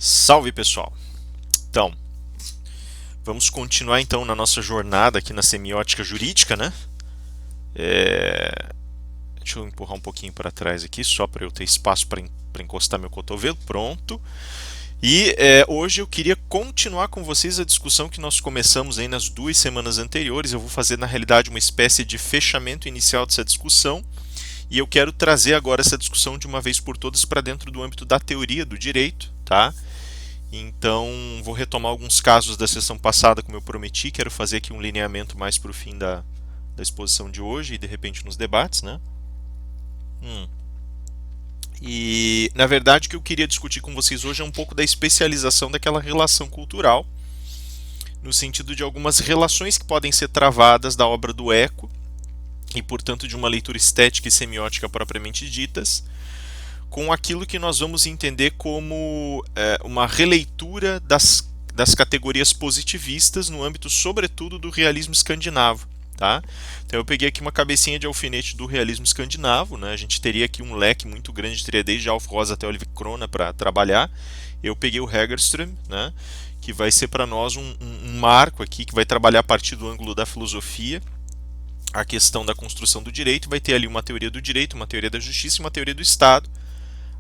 Salve pessoal! Então, vamos continuar então na nossa jornada aqui na semiótica jurídica, né? Deixa eu empurrar um pouquinho para trás aqui, só para eu ter espaço para encostar meu cotovelo. Pronto. E hoje eu queria continuar com vocês a discussão que nós começamos aí nas 2 semanas anteriores. Eu vou fazer na realidade uma espécie de fechamento inicial dessa discussão. E eu quero trazer agora essa discussão de uma vez por todas para dentro do âmbito da teoria do direito, tá? Então, vou retomar alguns casos da sessão passada, como eu prometi. Quero fazer aqui um lineamento mais para o fim da exposição de hoje e de repente nos debates, né? E na verdade, o que eu queria discutir com vocês hoje é um pouco da especialização daquela relação cultural, no sentido de algumas relações que podem ser travadas da obra do Eco e, portanto, de uma leitura estética e semiótica propriamente ditas, com aquilo que nós vamos entender como uma releitura das categorias positivistas no âmbito, sobretudo, do realismo escandinavo. Tá? Então eu peguei aqui uma cabecinha de alfinete do realismo escandinavo, né? A gente teria aqui um leque muito grande, teria desde Alf Rosa até Oliver Crona para trabalhar. Eu peguei o Hägerström, né? Que vai ser para nós um marco aqui, que vai trabalhar a partir do ângulo da filosofia, a questão da construção do direito. Vai ter ali uma teoria do direito, uma teoria da justiça e uma teoria do Estado,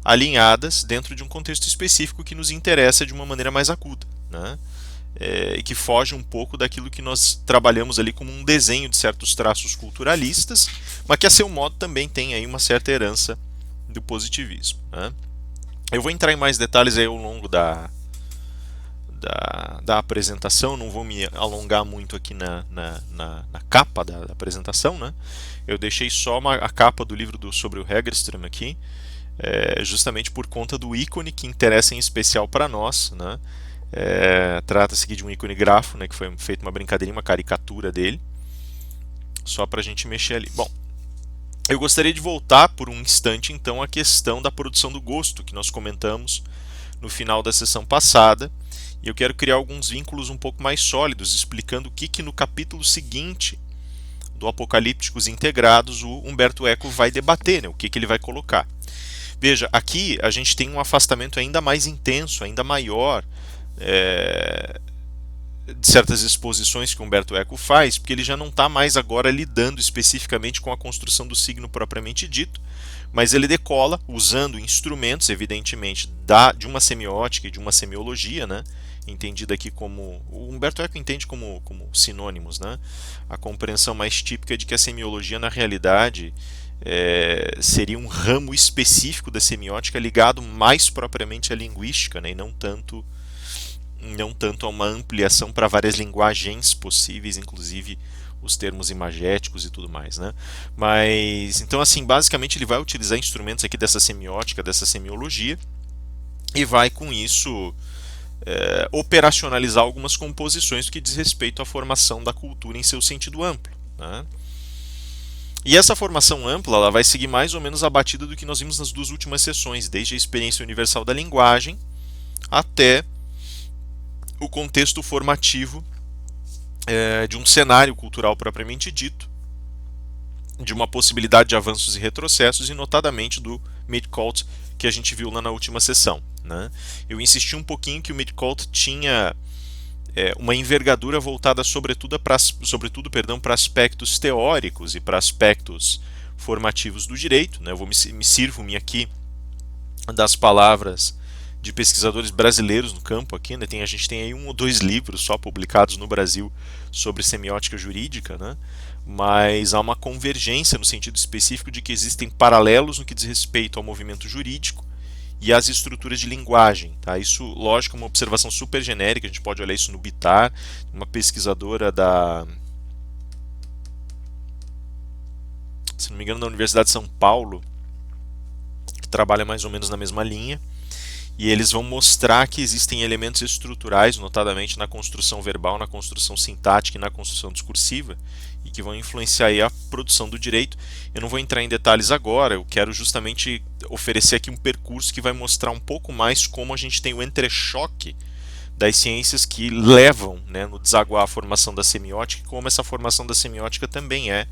alinhadas dentro de um contexto específico que nos interessa de uma maneira mais aguda, né? E que foge um pouco daquilo que nós trabalhamos ali como um desenho de certos traços culturalistas, mas que a seu modo também tem aí uma certa herança do positivismo, né? Eu vou entrar em mais detalhes aí ao longo da apresentação, não vou me alongar muito aqui na capa da apresentação, né? Eu deixei só a capa do livro sobre o Hägerström aqui, justamente por conta do ícone que interessa em especial para nós, né? Trata-se aqui de um ícone grafo, né, que foi feita uma brincadeirinha, uma caricatura dele, só para a gente mexer ali. Bom, eu gostaria de voltar por um instante então à questão da produção do gosto que nós comentamos no final da sessão passada, e eu quero criar alguns vínculos um pouco mais sólidos, explicando o que no capítulo seguinte do Apocalípticos Integrados o Humberto Eco vai debater, né, o que ele vai colocar. Veja, aqui a gente tem um afastamento ainda mais intenso, ainda maior, de certas exposições que Humberto Eco faz, porque ele já não está mais agora lidando especificamente com a construção do signo propriamente dito, mas ele decola usando instrumentos, evidentemente, de uma semiótica e de uma semiologia, né? Entendida aqui como... O Humberto Eco entende como sinônimos, né? A compreensão mais típica é de que a semiologia, na realidade, seria um ramo específico da semiótica ligado mais propriamente à linguística, né? E não tanto a uma ampliação para várias linguagens possíveis, inclusive os termos imagéticos e tudo mais, né? Mas então, assim, basicamente ele vai utilizar instrumentos aqui dessa semiótica, dessa semiologia, e vai com isso operacionalizar algumas composições que diz respeito à formação da cultura em seu sentido amplo, né? E essa formação ampla, ela vai seguir mais ou menos a batida do que nós vimos nas 2 últimas sessões, desde a experiência universal da linguagem até o contexto formativo de um cenário cultural propriamente dito, de uma possibilidade de avanços e retrocessos, e notadamente do Midcolt que a gente viu lá na última sessão, né? Eu insisti um pouquinho que o Midcolt tinha uma envergadura voltada sobretudo para aspectos teóricos e para aspectos formativos do direito, né? Eu me sirvo-me aqui das palavras de pesquisadores brasileiros no campo aqui, né? A gente tem aí 1 ou 2 livros só publicados no Brasil sobre semiótica jurídica, né? Mas há uma convergência no sentido específico de que existem paralelos no que diz respeito ao movimento jurídico e às estruturas de linguagem, tá? Isso, lógico, é uma observação super genérica, a gente pode olhar isso no Bitar, uma pesquisadora se não me engano, da Universidade de São Paulo, que trabalha mais ou menos na mesma linha. E eles vão mostrar que existem elementos estruturais, notadamente na construção verbal, na construção sintática e na construção discursiva, e que vão influenciar aí a produção do direito. Eu não vou entrar em detalhes agora, eu quero justamente oferecer aqui um percurso que vai mostrar um pouco mais como a gente tem o entrechoque das ciências que levam, né, no desaguar a formação da semiótica, e como essa formação da semiótica também é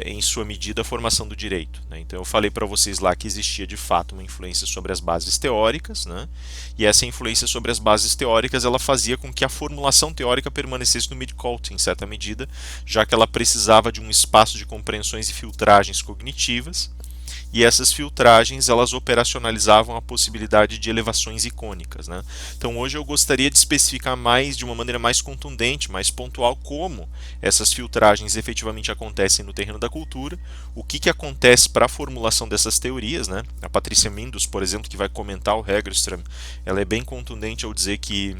em sua medida, a formação do direito, né? Então eu falei para vocês lá que existia de fato uma influência sobre as bases teóricas, né? E essa influência sobre as bases teóricas ela fazia com que a formulação teórica permanecesse no mid-court, em certa medida, já que ela precisava de um espaço de compreensões e filtragens cognitivas, e essas filtragens elas operacionalizavam a possibilidade de elevações icônicas, né? Então hoje eu gostaria de especificar mais de uma maneira mais contundente, mais pontual, como essas filtragens efetivamente acontecem no terreno da cultura, o que acontece para a formulação dessas teorias, né? A Patrícia Mindus, por exemplo, que vai comentar o Hägerström, ela é bem contundente ao dizer que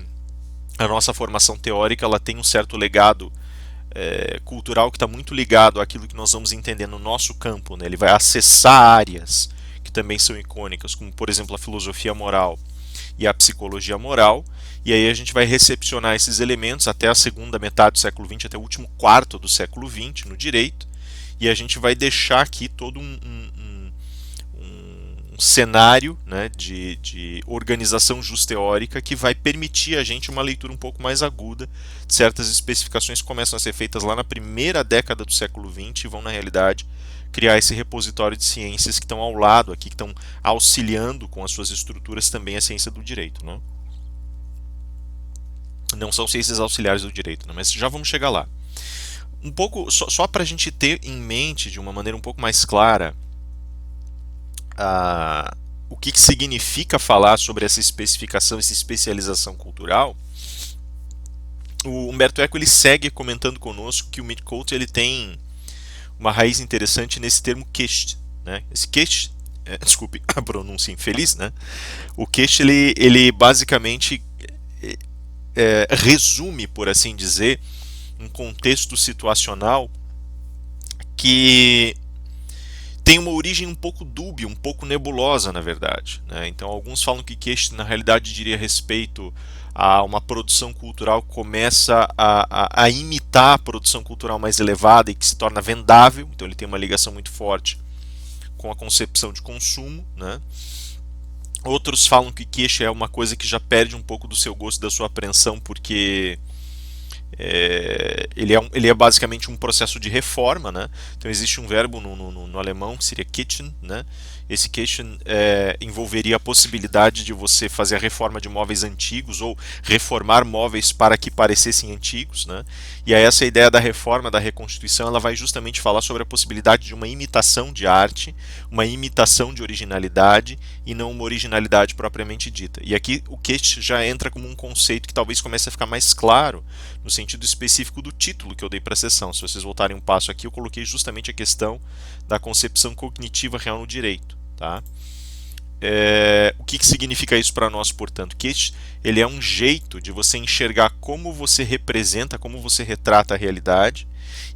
a nossa formação teórica ela tem um certo legado cultural que está muito ligado àquilo que nós vamos entender no nosso campo, né? Ele vai acessar áreas que também são icônicas, como por exemplo a filosofia moral e a psicologia moral, e aí a gente vai recepcionar esses elementos até a segunda metade do século XX, até o último quarto do século XX no direito, e a gente vai deixar aqui todo um cenário, né, de organização justeórica que vai permitir a gente uma leitura um pouco mais aguda de certas especificações que começam a ser feitas lá na primeira década do século XX e vão, na realidade, criar esse repositório de ciências que estão ao lado aqui, que estão auxiliando com as suas estruturas também a ciência do direito, né? Não são ciências auxiliares do direito, né? Mas já vamos chegar lá. Um pouco, só para a gente ter em mente de uma maneira um pouco mais clara o que significa falar sobre essa especificação, essa especialização cultural, o Humberto Eco ele segue comentando conosco que o Midcoat ele tem uma raiz interessante nesse termo Kecht, né? Esse Kecht, desculpe a pronúncia infeliz, né? O Kecht ele basicamente resume, por assim dizer, um contexto situacional que tem uma origem um pouco dúbia, um pouco nebulosa, na verdade, né? Então, alguns falam que Kecht, na realidade, diria respeito a uma produção cultural que começa a imitar a produção cultural mais elevada e que se torna vendável. Então, ele tem uma ligação muito forte com a concepção de consumo, né? Outros falam que Kecht é uma coisa que já perde um pouco do seu gosto, da sua apreensão, porque ele é basicamente um processo de reforma, né? Então existe um verbo no alemão que seria kitchen, né? Esse kitchen envolveria a possibilidade de você fazer a reforma de móveis antigos ou reformar móveis para que parecessem antigos, né? E aí essa ideia da reforma, da reconstituição, ela vai justamente falar sobre a possibilidade de uma imitação de arte, uma imitação de originalidade e não uma originalidade propriamente dita. E aqui o Kecht já entra como um conceito que talvez comece a ficar mais claro no sentido específico do título que eu dei para a sessão. Se vocês voltarem um passo aqui, eu coloquei justamente a questão da concepção cognitiva real no direito. Tá? O que significa isso para nós, portanto? Que ele é um jeito de você enxergar como você representa, como você retrata a realidade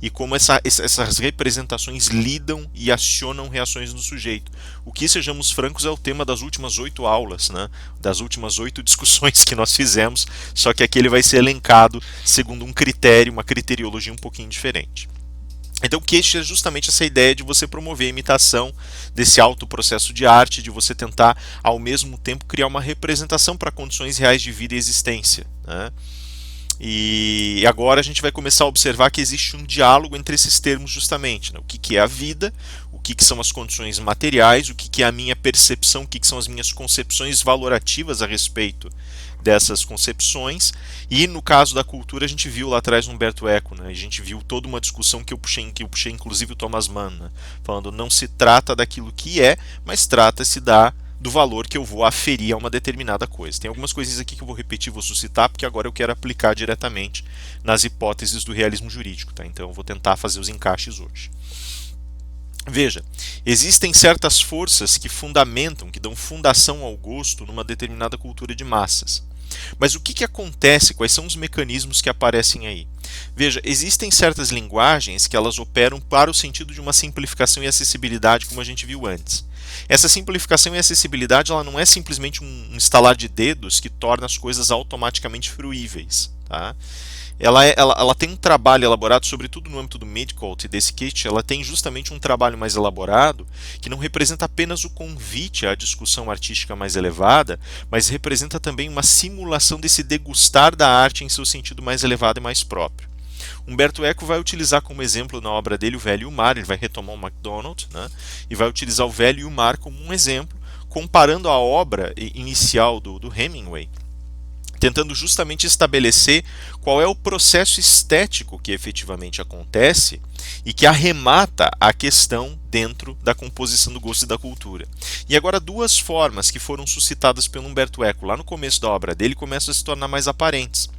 e como essas representações lidam e acionam reações no sujeito. O que, sejamos francos, é o tema das últimas 8 aulas, né? Das últimas 8 discussões que nós fizemos, só que aqui ele vai ser elencado segundo um critério, uma criteriologia um pouquinho diferente. Então, Kecht é justamente essa ideia de você promover a imitação desse alto processo de arte, de você tentar, ao mesmo tempo, criar uma representação para condições reais de vida e existência, né? E agora a gente vai começar a observar que existe um diálogo entre esses termos justamente, né? O que é a vida, o que são as condições materiais, o que é a minha percepção, o que são as minhas concepções valorativas a respeito dessas concepções. E no caso da cultura a gente viu lá atrás no Humberto Eco, né? A gente viu toda uma discussão que eu puxei inclusive o Thomas Mann, né? Falando não se trata daquilo que é, mas trata-se do valor que eu vou aferir a uma determinada coisa. Tem algumas coisinhas aqui que eu vou repetir, vou suscitar, porque agora eu quero aplicar diretamente nas hipóteses do realismo jurídico, tá? Então eu vou tentar fazer os encaixes hoje. Veja, existem certas forças que fundamentam, que dão fundação ao gosto numa determinada cultura de massas. Mas o que acontece? Quais são os mecanismos que aparecem aí? Veja, existem certas linguagens que elas operam para o sentido de uma simplificação e acessibilidade, como a gente viu antes. Essa simplificação e acessibilidade ela não é simplesmente um estalar de dedos que torna as coisas automaticamente fruíveis, tá? Ela tem um trabalho elaborado, sobretudo no âmbito do Midcoat e desse Kecht, ela tem justamente um trabalho mais elaborado que não representa apenas o convite à discussão artística mais elevada, mas representa também uma simulação desse degustar da arte em seu sentido mais elevado e mais próprio. Humberto Eco vai utilizar como exemplo na obra dele o Velho e o Mar, ele vai retomar o MacDonald, né, e vai utilizar o Velho e o Mar como um exemplo, comparando a obra inicial do Hemingway, tentando justamente estabelecer qual é o processo estético que efetivamente acontece e que arremata a questão dentro da composição do gosto e da cultura. E agora duas formas que foram suscitadas pelo Humberto Eco lá no começo da obra dele começam a se tornar mais aparentes.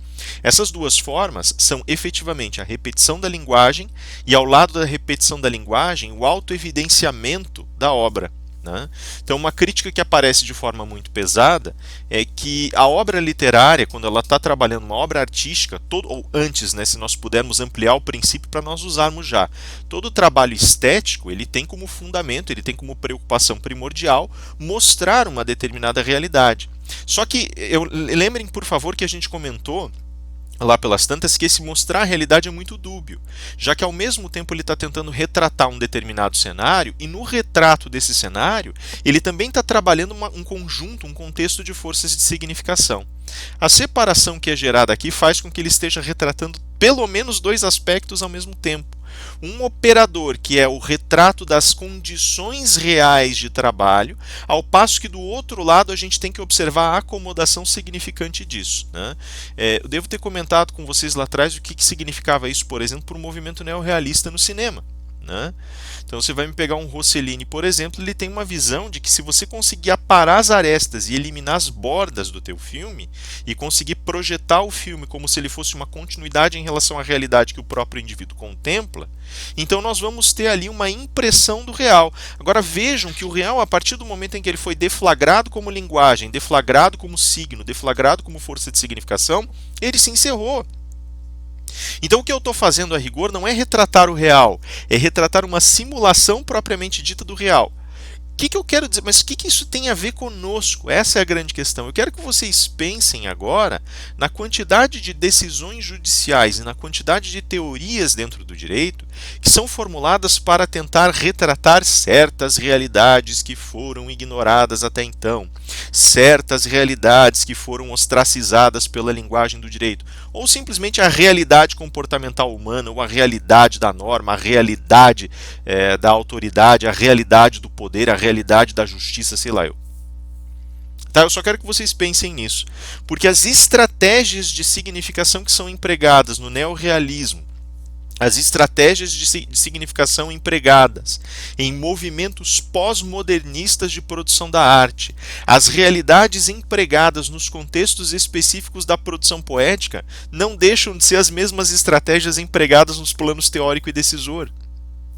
Essas duas formas são efetivamente a repetição da linguagem e, ao lado da repetição da linguagem, o autoevidenciamento da obra. Né? Então, uma crítica que aparece de forma muito pesada é que a obra literária, quando ela está trabalhando uma obra artística, ou antes, né, se nós pudermos ampliar o princípio para nós usarmos já, todo o trabalho estético ele tem como fundamento, ele tem como preocupação primordial mostrar uma determinada realidade. Só que, lembrem por favor que a gente comentou lá pelas tantas que esse mostrar a realidade é muito dúbio, já que ao mesmo tempo ele está tentando retratar um determinado cenário e no retrato desse cenário ele também está trabalhando um conjunto, um contexto de forças de significação. A separação que é gerada aqui faz com que ele esteja retratando pelo menos dois aspectos ao mesmo tempo. Um operador que é o retrato das condições reais de trabalho, ao passo que do outro lado a gente tem que observar a acomodação significante disso. Né? Eu devo ter comentado com vocês lá atrás o que significava isso, por exemplo, para o movimento neorrealista no cinema. Né? Então você vai me pegar um Rossellini, por exemplo, ele tem uma visão de que se você conseguir aparar as arestas e eliminar as bordas do teu filme e conseguir projetar o filme como se ele fosse uma continuidade em relação à realidade que o próprio indivíduo contempla, então nós vamos ter ali uma impressão do real. Agora vejam que o real, a partir do momento em que ele foi deflagrado como linguagem, deflagrado como signo, deflagrado como força de significação, ele se encerrou. Então o que eu estou fazendo a rigor não é retratar o real, é retratar uma simulação propriamente dita do real. O que eu quero dizer? Mas o que isso tem a ver conosco? Essa é a grande questão. Eu quero que vocês pensem agora na quantidade de decisões judiciais e na quantidade de teorias dentro do direito que são formuladas para tentar retratar certas realidades que foram ignoradas até então, certas realidades que foram ostracizadas pela linguagem do direito, ou simplesmente a realidade comportamental humana, ou a realidade da norma, a realidade da autoridade, a realidade do poder, a realidade da justiça, sei lá eu. Tá? Eu só quero que vocês pensem nisso, porque as estratégias de significação que são empregadas no neorrealismo, as estratégias de significação empregadas em movimentos pós-modernistas de produção da arte, as realidades empregadas nos contextos específicos da produção poética, não deixam de ser as mesmas estratégias empregadas nos planos teórico e decisor.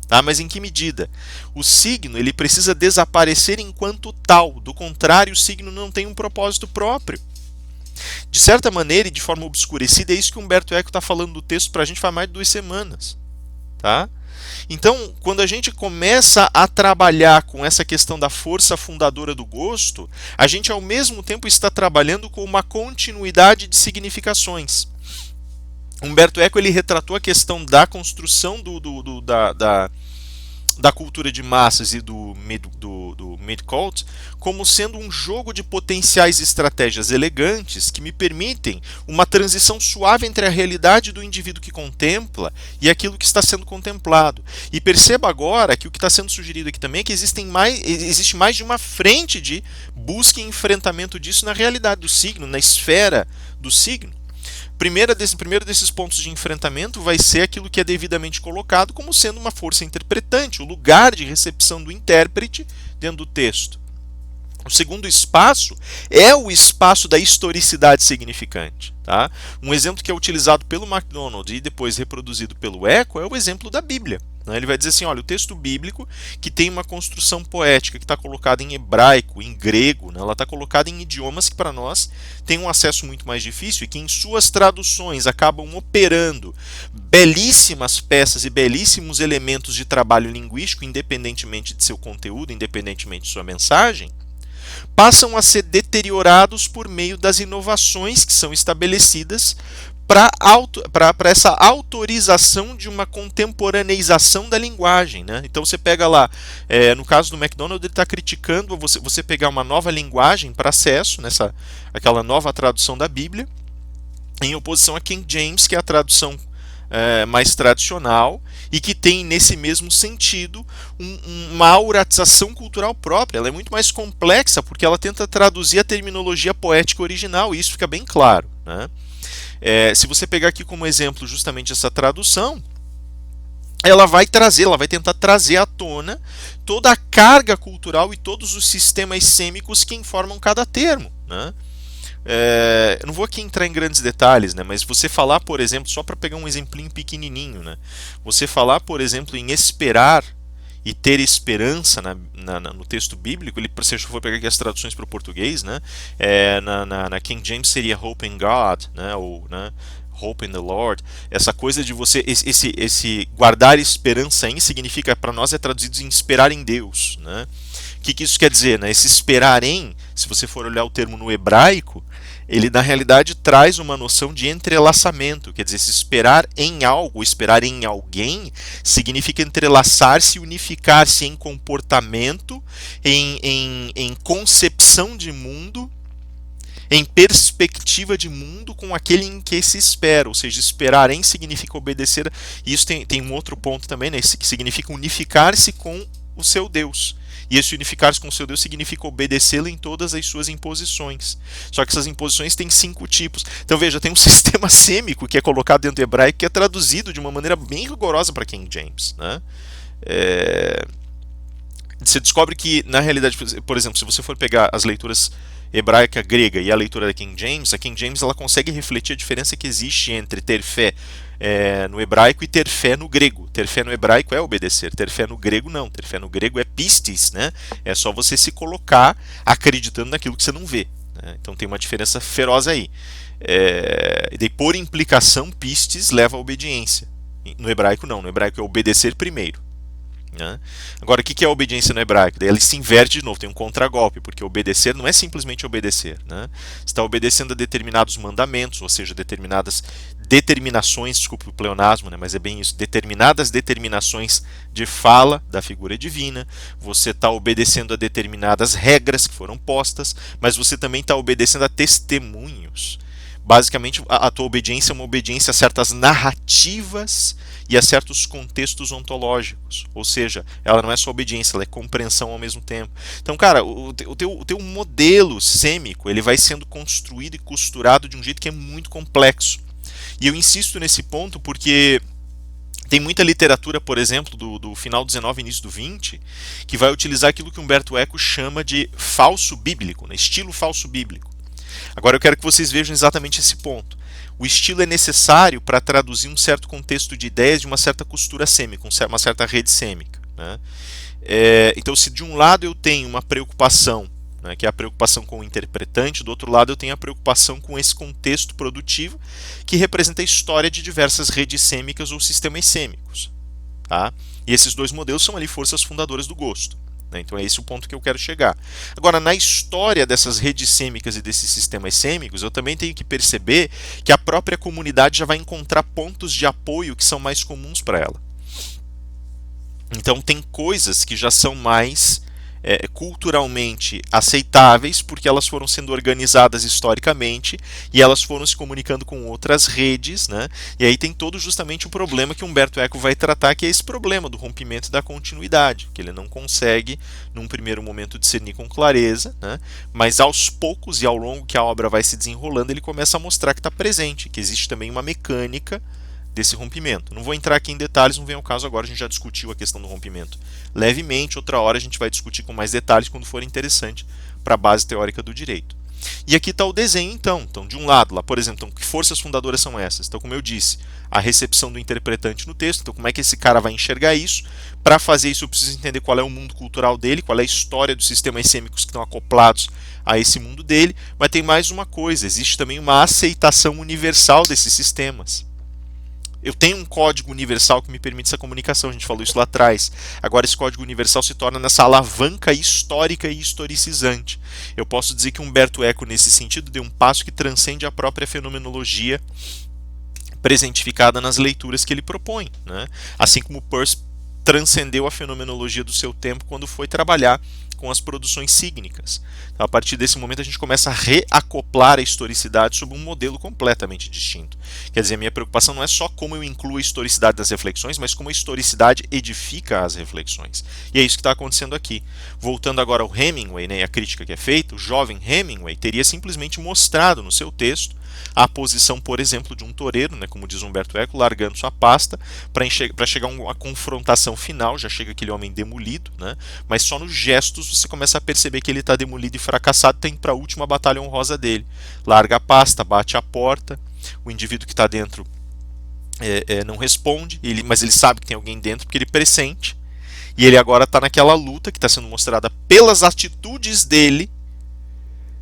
Tá? Mas em que medida? O signo ele precisa desaparecer enquanto tal, do contrário, o signo não tem um propósito próprio. De certa maneira e de forma obscurecida, é isso que Humberto Eco está falando do texto para a gente faz mais de 2 semanas. Tá? Então, quando a gente começa a trabalhar com essa questão da força fundadora do gosto, a gente ao mesmo tempo está trabalhando com uma continuidade de significações. Humberto Eco ele retratou a questão da construção da cultura de massas e do mid-cult como sendo um jogo de potenciais estratégias elegantes que me permitem uma transição suave entre a realidade do indivíduo que contempla e aquilo que está sendo contemplado. E perceba agora que o que está sendo sugerido aqui também é que existe mais de uma frente de busca e enfrentamento disso na realidade do signo, na esfera do signo. Primeiro desses pontos de enfrentamento vai ser aquilo que é devidamente colocado como sendo uma força interpretante, o lugar de recepção do intérprete dentro do texto. O segundo espaço é o espaço da historicidade significante. Tá? Um exemplo que é utilizado pelo MacDonald e depois reproduzido pelo Eco é o exemplo da Bíblia. Ele vai dizer assim, olha, o texto bíblico que tem uma construção poética que está colocada em hebraico, em grego, ela está colocada em idiomas que para nós tem um acesso muito mais difícil e que em suas traduções acabam operando belíssimas peças e belíssimos elementos de trabalho linguístico, independentemente de seu conteúdo, independentemente de sua mensagem, passam a ser deteriorados por meio das inovações que são estabelecidas para essa autorização de uma contemporaneização da linguagem. Né? Então você pega lá, no caso do MacDonald, ele está criticando você pegar uma nova linguagem para acesso, aquela nova tradução da Bíblia, em oposição a King James, que é a tradução mais tradicional e que tem, nesse mesmo sentido, uma auratização cultural própria. Ela é muito mais complexa porque ela tenta traduzir a terminologia poética original, e isso fica bem claro, né? Se você pegar aqui como exemplo justamente essa tradução, ela vai tentar trazer à tona toda a carga cultural e todos os sistemas sêmicos que informam cada termo, né? Eu não vou aqui entrar em grandes detalhes, né, mas você falar, por exemplo, só para pegar um exemplinho pequenininho, né, você falar, por exemplo, em esperar e ter esperança no texto bíblico, se eu for pegar aqui as traduções para o português, né, na King James seria Hope in God, né, ou, né, Hope in the Lord. Essa coisa de você, esse guardar esperança em, significa, para nós é traduzido em esperar em Deus, né? O que isso quer dizer, né? Esse esperar em, se você for olhar o termo no hebraico, ele na realidade traz uma noção de entrelaçamento, quer dizer, se esperar em algo, esperar em alguém, significa entrelaçar-se, unificar-se em comportamento, em concepção de mundo, em perspectiva de mundo com aquele em que se espera, ou seja, esperar em significa obedecer, e isso tem um outro ponto também, né, que significa unificar-se com o seu Deus. E esse unificar-se com o seu Deus significa obedecê-lo em todas as suas imposições. Só que essas imposições têm 5 tipos. Então veja, tem um sistema sêmico que é colocado dentro do hebraico que é traduzido de uma maneira bem rigorosa para King James, né? Você descobre que, na realidade, por exemplo, se você for pegar as leituras hebraica, grega e a leitura da King James ela consegue refletir a diferença que existe entre ter fé no hebraico e ter fé no grego. Ter fé no hebraico é obedecer, ter fé no grego não. Ter fé no grego é pistis, né? É só você se colocar acreditando naquilo que você não vê, né? Então tem uma diferença feroz aí. E por implicação, pistis leva à obediência. No hebraico não, no hebraico é obedecer primeiro, né? Agora, o que é a obediência no hebraico? Daí ele se inverte de novo, tem um contragolpe, porque obedecer não é simplesmente obedecer, né? Você está obedecendo a determinados mandamentos, ou seja, determinadas determinações, desculpe o pleonasmo, né? Mas é bem isso, determinadas determinações de fala da figura divina. Você está obedecendo a determinadas regras que foram postas, mas você também está obedecendo a testemunhos. Basicamente, a tua obediência é uma obediência a certas narrativas e a certos contextos ontológicos. Ou seja, ela não é só obediência, ela é compreensão ao mesmo tempo. Então, cara, o teu modelo sêmico, ele vai sendo construído e costurado de um jeito que é muito complexo. E eu insisto nesse ponto porque tem muita literatura, por exemplo, do final do 19 e início do 20, que vai utilizar aquilo que Humberto Eco chama de falso bíblico, né? Estilo falso bíblico. Agora eu quero que vocês vejam exatamente esse ponto. O estilo é necessário para traduzir um certo contexto de ideias de uma certa costura sêmica, uma certa rede sêmica, né? Então, se de um lado eu tenho uma preocupação, né, que é a preocupação com o interpretante, do outro lado eu tenho a preocupação com esse contexto produtivo, que representa a história de diversas redes sêmicas ou sistemas sêmicos, tá? E esses dois modelos são ali forças fundadoras do gosto. Então é esse o ponto que eu quero chegar. Agora, na história dessas redes sêmicas e desses sistemas sêmicos, eu também tenho que perceber que a própria comunidade já vai encontrar pontos de apoio que são mais comuns para ela. Então tem coisas que já são mais culturalmente aceitáveis porque elas foram sendo organizadas historicamente e elas foram se comunicando com outras redes, né? E aí tem todo justamente o problema que Humberto Eco vai tratar, que é esse problema do rompimento da continuidade, que ele não consegue num primeiro momento discernir com clareza, né? Mas aos poucos e ao longo que a obra vai se desenrolando, ele começa a mostrar que está presente, que existe também uma mecânica desse rompimento. Não vou entrar aqui em detalhes, não vem ao caso agora, a gente já discutiu a questão do rompimento levemente, outra hora a gente vai discutir com mais detalhes quando for interessante para a base teórica do direito. E aqui está o desenho então. Então, de um lado, lá, por exemplo, que forças fundadoras são essas? Então, como eu disse, a recepção do interpretante no texto, então como é que esse cara vai enxergar isso? Para fazer isso eu preciso entender qual é o mundo cultural dele, qual é a história dos sistemas sêmicos que estão acoplados a esse mundo dele, mas tem mais uma coisa, existe também uma aceitação universal desses sistemas. Eu tenho um código universal que me permite essa comunicação, a gente falou isso lá atrás. Agora esse código universal se torna nessa alavanca histórica e historicizante. Eu posso dizer que Humberto Eco, nesse sentido, deu um passo que transcende a própria fenomenologia presentificada nas leituras que ele propõe, né? Assim como Peirce transcendeu a fenomenologia do seu tempo quando foi trabalhar com as produções cígnicas. Então, a partir desse momento a gente começa a reacoplar a historicidade sob um modelo completamente distinto. Quer dizer, a minha preocupação não é só como eu incluo a historicidade das reflexões, mas como a historicidade edifica as reflexões. E é isso que está acontecendo aqui. Voltando agora ao Hemingway, né, e a crítica que é feita, o jovem Hemingway teria simplesmente mostrado no seu texto a posição, por exemplo, de um toureiro, né, como diz Humberto Eco, largando sua pasta para chegar a uma confrontação final. Já chega aquele homem demolido, né, mas só nos gestos você começa a perceber que ele está demolido e fracassado, tem para a última batalha honrosa dele. Larga a pasta, bate a porta, o indivíduo que está dentro não responde, mas ele sabe que tem alguém dentro porque ele pressente, e ele agora está naquela luta que está sendo mostrada pelas atitudes dele,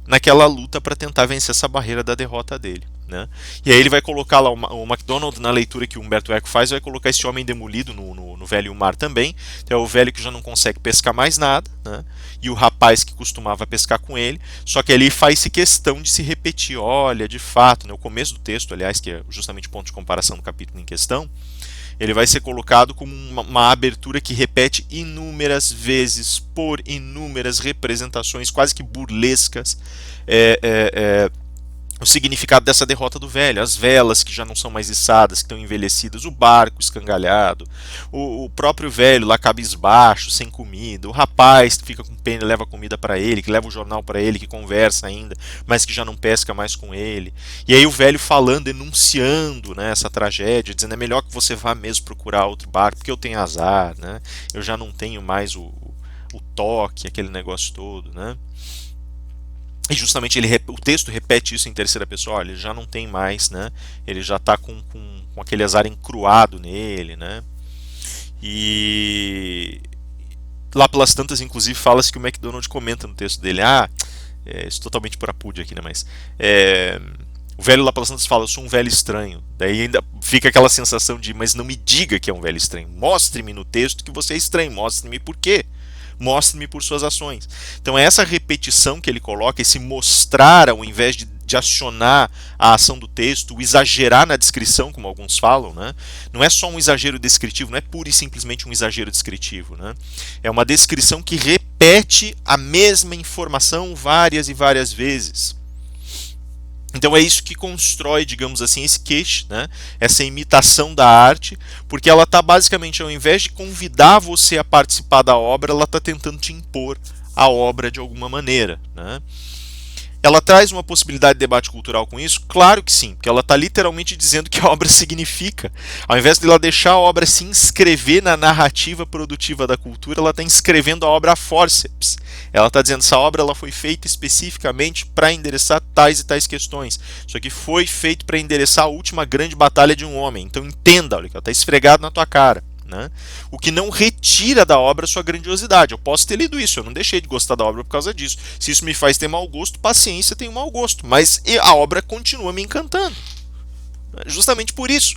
naquela luta para tentar vencer essa barreira da derrota dele, né? E aí ele vai colocar lá o MacDonald, na leitura que o Humberto Eco faz, vai colocar esse homem demolido no velho mar também. Então é o velho que já não consegue pescar mais nada, né? E o rapaz que costumava pescar com ele, só que ali faz-se questão de se repetir. Olha, de fato, né, o começo do texto, aliás, que é justamente o ponto de comparação do capítulo em questão, ele vai ser colocado como uma abertura que repete inúmeras vezes, por inúmeras representações quase que burlescas, o significado dessa derrota do velho. As velas que já não são mais içadas, que estão envelhecidas, o barco escangalhado, o próprio velho lá cabisbaixo, sem comida, o rapaz que fica com pena e leva comida para ele, que leva o jornal para ele, que conversa ainda, mas que já não pesca mais com ele. E aí o velho falando, denunciando, né, essa tragédia, dizendo: é melhor que você vá mesmo procurar outro barco, porque eu tenho azar, né? Eu já não tenho mais o toque, aquele negócio todo, né? E justamente o texto repete isso em terceira pessoa. Olha, ele já não tem mais, né? Ele já está com aquele azar encruado nele, né? E lá pelas tantas, inclusive, fala-se que o MacDonald comenta no texto dele: isso totalmente por apúdio aqui, né? Mas o velho lá pelas tantas fala: eu sou um velho estranho. Daí ainda fica aquela sensação de: mas não me diga que é um velho estranho. Mostre-me no texto que você é estranho. Mostre-me por quê. Mostre-me por suas ações. Então é essa repetição que ele coloca, esse mostrar ao invés de acionar a ação do texto, o exagerar na descrição, como alguns falam, né? Não é só um exagero descritivo, não é pura e simplesmente um exagero descritivo, né? É uma descrição que repete a mesma informação várias e várias vezes. Então é isso que constrói, digamos assim, esse queixe, né? Essa imitação da arte, porque ela está basicamente, ao invés de convidar você a participar da obra, ela está tentando te impor a obra de alguma maneira, né? Ela traz uma possibilidade de debate cultural com isso? Claro que sim, porque ela está literalmente dizendo que a obra significa. Ao invés de ela deixar a obra se inscrever na narrativa produtiva da cultura, ela está inscrevendo a obra a forceps. Ela está dizendo que essa obra ela foi feita especificamente para endereçar tais e tais questões. Isso aqui foi feito para endereçar a última grande batalha de um homem. Então entenda, olha, ela está esfregado na tua cara. Né? O que não retira da obra sua grandiosidade. Eu posso ter lido isso, eu não deixei de gostar da obra por causa disso. Se isso me faz ter mau gosto, paciência, tenho mau gosto. Mas a obra continua me encantando. Justamente por isso.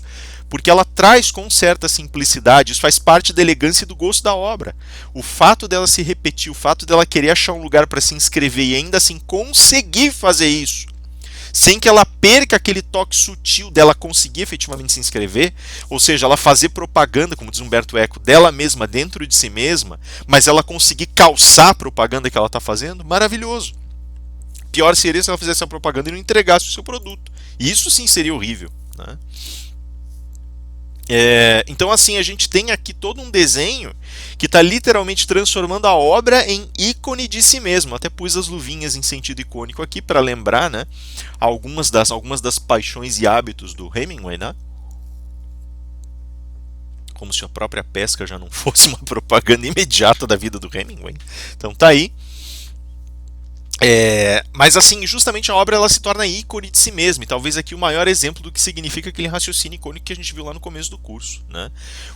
Porque ela traz com certa simplicidade, isso faz parte da elegância e do gosto da obra. O fato dela se repetir, o fato dela querer achar um lugar para se inscrever e ainda assim conseguir fazer isso, sem que ela perca aquele toque sutil dela conseguir efetivamente se inscrever, ou seja, ela fazer propaganda, como diz Humberto Eco, dela mesma dentro de si mesma, mas ela conseguir calçar a propaganda que ela está fazendo, maravilhoso. Pior seria se ela fizesse a propaganda e não entregasse o seu produto. Isso sim seria horrível, né? Então assim, a gente tem aqui todo um desenho que está literalmente transformando a obra em ícone de si mesmo. Até pus as luvinhas em sentido icônico aqui para lembrar, né, algumas das paixões e hábitos do Hemingway, né? Como se a própria pesca já não fosse uma propaganda imediata da vida do Hemingway. Então tá aí. Mas assim, justamente a obra ela se torna ícone de si mesma, e talvez aqui o maior exemplo do que significa aquele raciocínio icônico que a gente viu lá no começo do curso, né?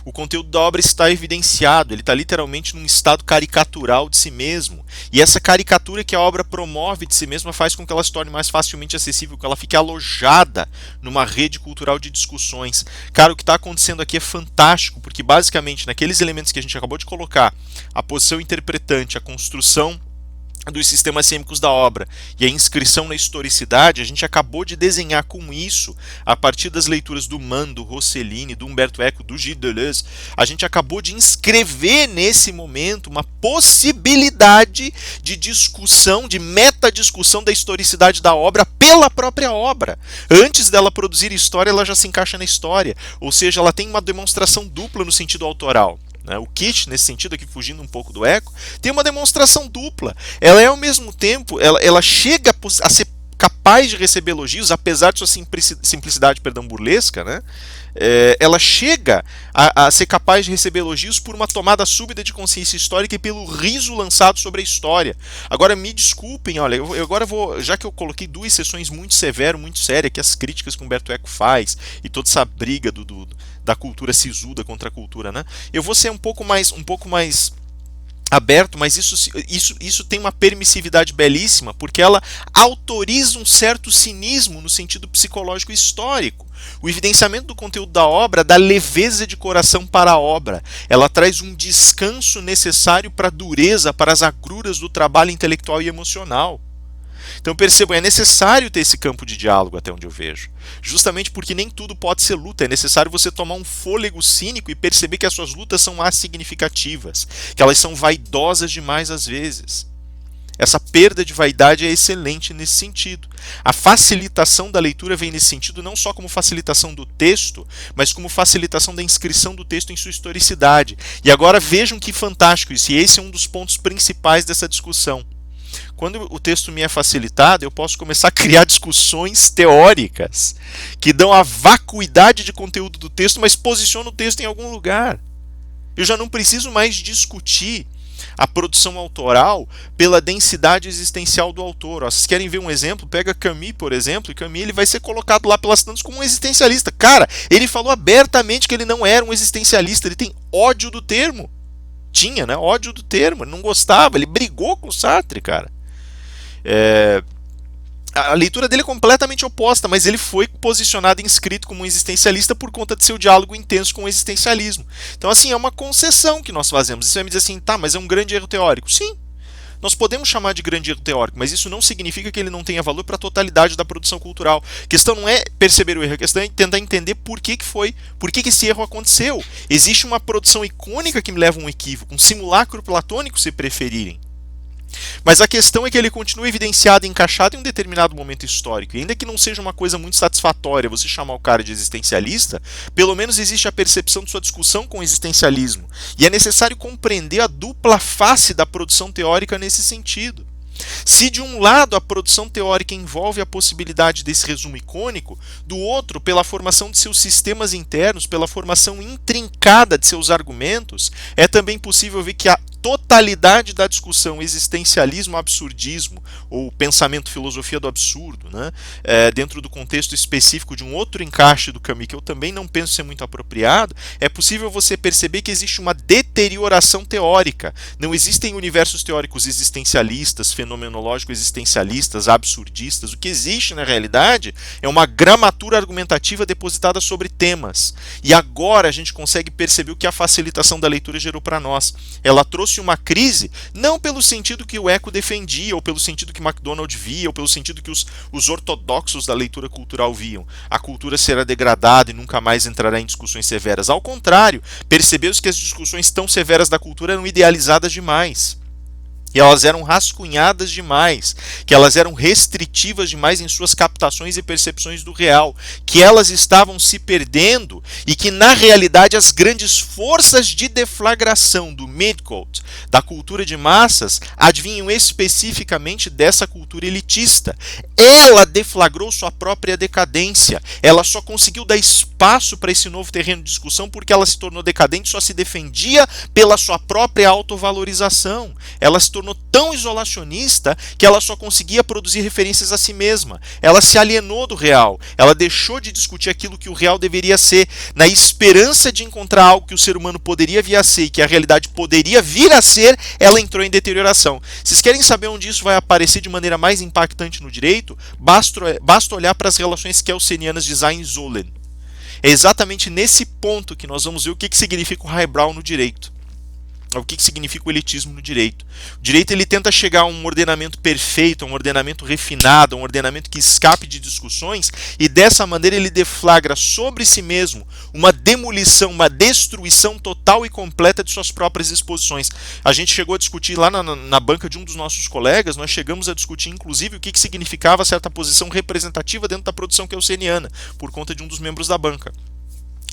O conteúdo da obra está evidenciado, ele está literalmente num estado caricatural de si mesmo, e essa caricatura que a obra promove de si mesma faz com que ela se torne mais facilmente acessível, que ela fique alojada numa rede cultural de discussões. Cara, o que está acontecendo aqui é fantástico, porque basicamente naqueles elementos que a gente acabou de colocar, a posição interpretante, a construção dos sistemas sêmicos da obra e a inscrição na historicidade, a gente acabou de desenhar com isso, a partir das leituras do Mann, do Rossellini, do Umberto Eco, do Gilles Deleuze, a gente acabou de inscrever nesse momento uma possibilidade de discussão, de metadiscussão da historicidade da obra pela própria obra. Antes dela produzir história, ela já se encaixa na história, ou seja, ela tem uma demonstração dupla no sentido autoral. O Kitsch, nesse sentido aqui, fugindo um pouco do Eco, tem uma demonstração dupla. Ela é ao mesmo tempo, ela chega a ser capaz de receber elogios, apesar de sua simplicidade, burlesca, né? Ela chega a ser capaz de receber elogios por uma tomada súbita de consciência histórica e pelo riso lançado sobre a história. Agora, me desculpem, olha, eu agora vou, já que eu coloquei duas sessões muito severas, muito sérias, que as críticas que o Umberto Eco faz, e toda essa briga da cultura sisuda contra a cultura, né? Eu vou ser um pouco mais aberto, mas isso tem uma permissividade belíssima, porque ela autoriza um certo cinismo no sentido psicológico e histórico. O evidenciamento do conteúdo da obra dá leveza de coração para a obra. Ela traz um descanso necessário para a dureza, para as agruras do trabalho intelectual e emocional. Então percebam, é necessário ter esse campo de diálogo até onde eu vejo. Justamente porque nem tudo pode ser luta, é necessário você tomar um fôlego cínico e perceber que as suas lutas são assignificativas, que elas são vaidosas demais às vezes. Essa perda de vaidade é excelente nesse sentido. A facilitação da leitura vem nesse sentido não só como facilitação do texto, mas como facilitação da inscrição do texto em sua historicidade. E agora vejam que fantástico isso, e esse é um dos pontos principais dessa discussão. Quando o texto me é facilitado, eu posso começar a criar discussões teóricas que dão a vacuidade de conteúdo do texto, mas posicionam o texto em algum lugar. Eu já não preciso mais discutir a produção autoral pela densidade existencial do autor. Vocês querem ver um exemplo? Pega Camus, por exemplo, e Camus ele vai ser colocado lá pelas tantas como um existencialista. Cara, ele falou abertamente que ele não era um existencialista, ele tem ódio do termo. Tinha, né? Ódio do termo, ele não gostava, ele brigou com o Sartre, cara. A leitura dele é completamente oposta, mas ele foi posicionado e inscrito como um existencialista por conta de seu diálogo intenso com o existencialismo. Então, assim, é uma concessão que nós fazemos. Você vai me dizer assim, tá, mas é um grande erro teórico. Sim, nós podemos chamar de grande erro teórico, mas isso não significa que ele não tenha valor para a totalidade da produção cultural. A questão não é perceber o erro, a questão é tentar entender por que esse erro aconteceu. Existe uma produção icônica que me leva a um equívoco, um simulacro platônico, se preferirem. Mas a questão é que ele continua evidenciado e encaixado em um determinado momento histórico. E ainda que não seja uma coisa muito satisfatória você chamar o cara de existencialista, pelo menos existe a percepção de sua discussão com o existencialismo. E é necessário compreender a dupla face da produção teórica nesse sentido. Se de um lado a produção teórica envolve a possibilidade desse resumo icônico, do outro, pela formação de seus sistemas internos, pela formação intrincada de seus argumentos, é também possível ver que a totalidade da discussão existencialismo-absurdismo, ou pensamento-filosofia do absurdo, né, dentro do contexto específico de um outro encaixe do Camus, que eu também não penso ser muito apropriado, é possível você perceber que existe uma deterioração teórica. Não existem universos teóricos existencialistas, fenomenológicos existencialistas, absurdistas. O que existe, na realidade, é uma gramatura argumentativa depositada sobre temas. E agora a gente consegue perceber o que a facilitação da leitura gerou para nós. Ela trouxe uma crise, não pelo sentido que o Eco defendia, ou pelo sentido que MacDonald via, ou pelo sentido que os ortodoxos da leitura cultural viam. A cultura será degradada e nunca mais entrará em discussões severas. Ao contrário, percebeu-se que as discussões tão severas da cultura eram idealizadas demais. Que elas eram rascunhadas demais, que elas eram restritivas demais em suas captações e percepções do real, que elas estavam se perdendo e que, na realidade, as grandes forças de deflagração do Midcoat, da cultura de massas, advinham especificamente dessa cultura elitista. Ela deflagrou sua própria decadência, ela só conseguiu dar espaço para esse novo terreno de discussão porque ela se tornou decadente, só se defendia pela sua própria autovalorização. Ela se tornou tão isolacionista que ela só conseguia produzir referências a si mesma. Ela se alienou do real. Ela deixou de discutir aquilo que o real deveria ser, na esperança de encontrar algo que o ser humano poderia vir a ser e que a realidade poderia vir a ser, ela entrou em deterioração. Vocês querem saber onde isso vai aparecer de maneira mais impactante no direito? Basta olhar para as relações kelsenianas de Zain-Zollern. É exatamente nesse ponto que nós vamos ver o que significa o highbrow no direito. O que significa o elitismo no direito? O direito ele tenta chegar a um ordenamento perfeito, a um ordenamento refinado, a um ordenamento que escape de discussões, e dessa maneira ele deflagra sobre si mesmo uma demolição, uma destruição total e completa de suas próprias exposições. A gente chegou a discutir lá na banca de um dos nossos colegas, nós chegamos a discutir inclusive o que significava certa posição representativa dentro da produção kelseniana, por conta de um dos membros da banca.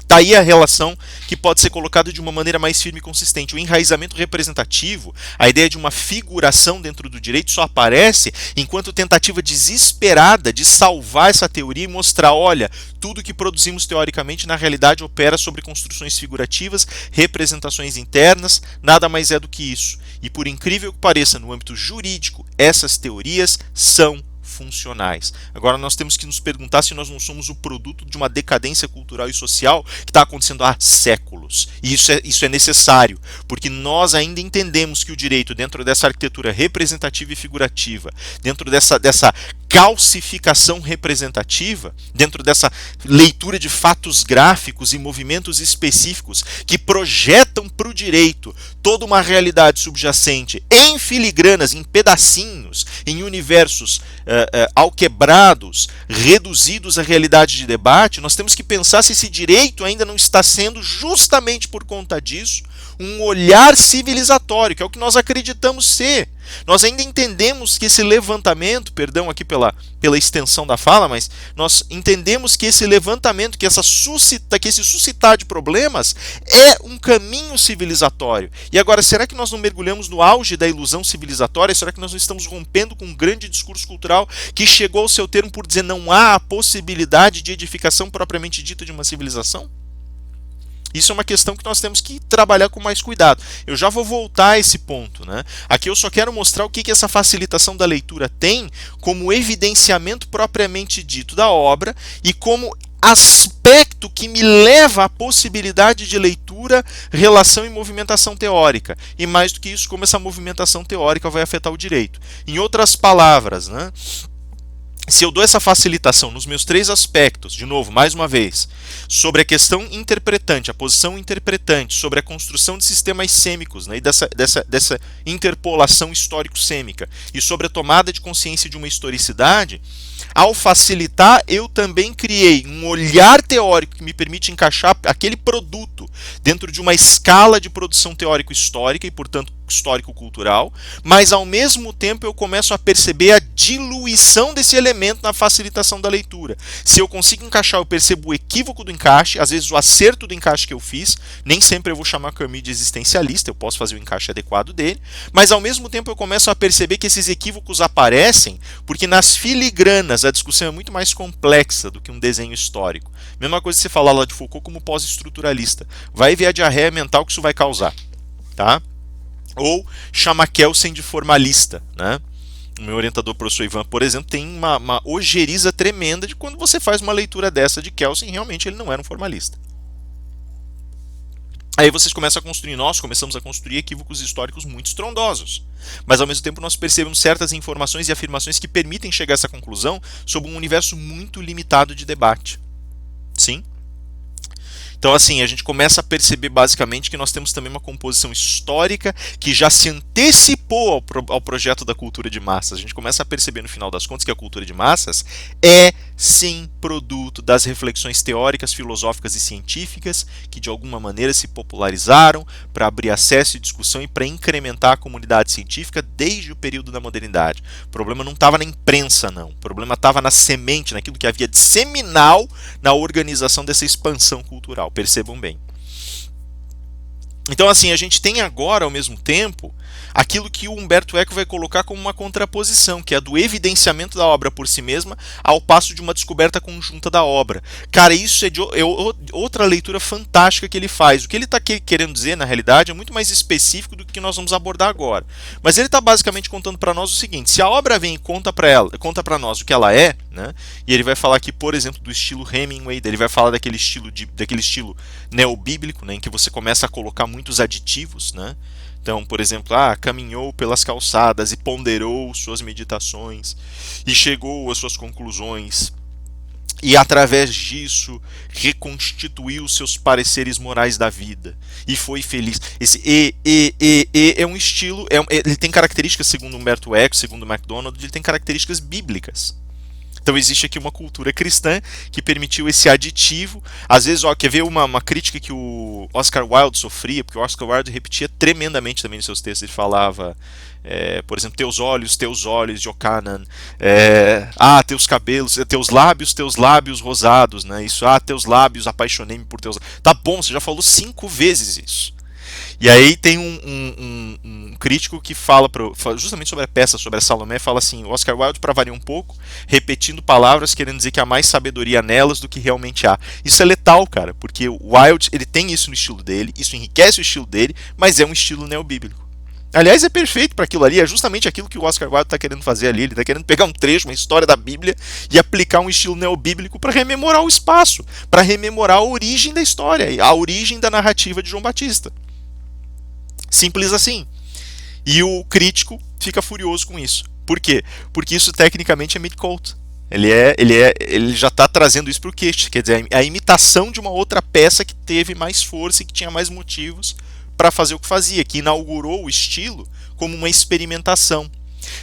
Daí a relação que pode ser colocada de uma maneira mais firme e consistente. O enraizamento representativo, a ideia de uma figuração dentro do direito, só aparece enquanto tentativa desesperada de salvar essa teoria e mostrar, olha, tudo que produzimos teoricamente na realidade opera sobre construções figurativas, representações internas, nada mais é do que isso. E por incrível que pareça, no âmbito jurídico, essas teorias são funcionais. Agora nós temos que nos perguntar se nós não somos o produto de uma decadência cultural e social que está acontecendo há séculos. E isso é necessário, porque nós ainda entendemos que o direito, dentro dessa arquitetura representativa e figurativa, dentro dessa calcificação representativa, dentro dessa leitura de fatos gráficos e movimentos específicos que projetam para o direito toda uma realidade subjacente em filigranas, em pedacinhos, em universos alquebrados, reduzidos à realidade de debate, nós temos que pensar se esse direito ainda não está sendo, justamente por conta disso, um olhar civilizatório, que é o que nós acreditamos ser. Nós ainda entendemos que esse levantamento, perdão aqui pela extensão da fala, mas nós entendemos que esse levantamento, que esse suscitar de problemas é um caminho civilizatório. E agora, será que nós não mergulhamos no auge da ilusão civilizatória? Será que nós não estamos rompendo com um grande discurso cultural que chegou ao seu termo por dizer não há a possibilidade de edificação propriamente dita de uma civilização? Isso é uma questão que nós temos que trabalhar com mais cuidado. Eu já vou voltar a esse ponto, né? Aqui eu só quero mostrar o que essa facilitação da leitura tem como evidenciamento propriamente dito da obra e como aspecto que me leva à possibilidade de leitura, relação e movimentação teórica. E mais do que isso, como essa movimentação teórica vai afetar o direito. Em outras palavras, né? Se eu dou essa facilitação nos meus três aspectos, de novo, mais uma vez, sobre a questão interpretante, a posição interpretante, sobre a construção de sistemas sêmicos, né, e dessa interpolação histórico-sêmica, e sobre a tomada de consciência de uma historicidade, ao facilitar, eu também criei um olhar teórico que me permite encaixar aquele produto dentro de uma escala de produção teórico-histórica e, portanto, histórico-cultural, mas ao mesmo tempo eu começo a perceber a diluição desse elemento na facilitação da leitura. Se eu consigo encaixar, eu percebo o equívoco do encaixe, às vezes o acerto do encaixe que eu fiz, nem sempre eu vou chamar Camus de existencialista, eu posso fazer o encaixe adequado dele, mas ao mesmo tempo eu começo a perceber que esses equívocos aparecem porque nas filigranas a discussão é muito mais complexa do que um desenho histórico. Mesma coisa se você falar lá de Foucault como pós-estruturalista. Vai ver a diarreia mental que isso vai causar, tá? Ou chama Kelsen de formalista, né? O meu orientador, professor Ivan, por exemplo, tem uma ojeriza tremenda de quando você faz uma leitura dessa de Kelsen, realmente ele não era um formalista. Aí vocês começam a construir, nós começamos a construir equívocos históricos muito estrondosos. Mas ao mesmo tempo nós percebemos certas informações e afirmações que permitem chegar a essa conclusão sobre um universo muito limitado de debate. Sim? Então, assim, a gente começa a perceber basicamente que nós temos também uma composição histórica que já se antecipou ao projeto da cultura de massas. A gente começa a perceber, no final das contas, que a cultura de massas é, sim, produto das reflexões teóricas, filosóficas e científicas que, de alguma maneira, se popularizaram para abrir acesso e discussão e para incrementar a comunidade científica desde o período da modernidade. O problema não estava na imprensa, não. O problema estava na semente, naquilo que havia de seminal na organização dessa expansão cultural. Percebam bem. Então, assim, a gente tem agora, ao mesmo tempo, aquilo que o Humberto Eco vai colocar como uma contraposição, que é a do evidenciamento da obra por si mesma, ao passo de uma descoberta conjunta da obra. Cara, isso é outra leitura fantástica que ele faz. O que ele está querendo dizer, na realidade, é muito mais específico do que nós vamos abordar agora. Mas ele está basicamente contando para nós o seguinte: se a obra vem e conta para nós o que ela é, né, e ele vai falar aqui, por exemplo, do estilo Hemingway, ele vai falar daquele estilo neobíblico, né, em que você começa a colocar muitos aditivos, né? Então, por exemplo, caminhou pelas calçadas e ponderou suas meditações e chegou às suas conclusões e através disso reconstituiu os seus pareceres morais da vida e foi feliz. Esse é um estilo, ele tem características, segundo Humberto Eco, segundo MacDonald, ele tem características bíblicas. Então existe aqui uma cultura cristã que permitiu esse aditivo. Às vezes, quer ver uma crítica que o Oscar Wilde sofria, porque o Oscar Wilde repetia tremendamente também nos seus textos. Ele falava, por exemplo, teus olhos, Jocanan, teus cabelos, teus lábios rosados, né? Isso, teus lábios, apaixonei-me por teus. Tá bom, você já falou 5 vezes isso. E aí tem um crítico que fala justamente sobre a peça, sobre a Salomé, fala assim, o Oscar Wilde, para variar um pouco, repetindo palavras, querendo dizer que há mais sabedoria nelas do que realmente há. Isso é letal, cara, porque o Wilde, ele tem isso no estilo dele, isso enriquece o estilo dele, mas é um estilo neobíblico. Aliás, é perfeito para aquilo ali, é justamente aquilo que o Oscar Wilde está querendo fazer ali. Ele está querendo pegar um trecho, uma história da Bíblia e aplicar um estilo neobíblico para rememorar o espaço, para rememorar a origem da história, a origem da narrativa de João Batista. Simples assim. E o crítico fica furioso com isso. Por quê? Porque isso tecnicamente é mid-cult. Ele já está trazendo isso para o queixo. Quer dizer, a imitação de uma outra peça que teve mais força e que tinha mais motivos para fazer o que fazia, que inaugurou o estilo como uma experimentação.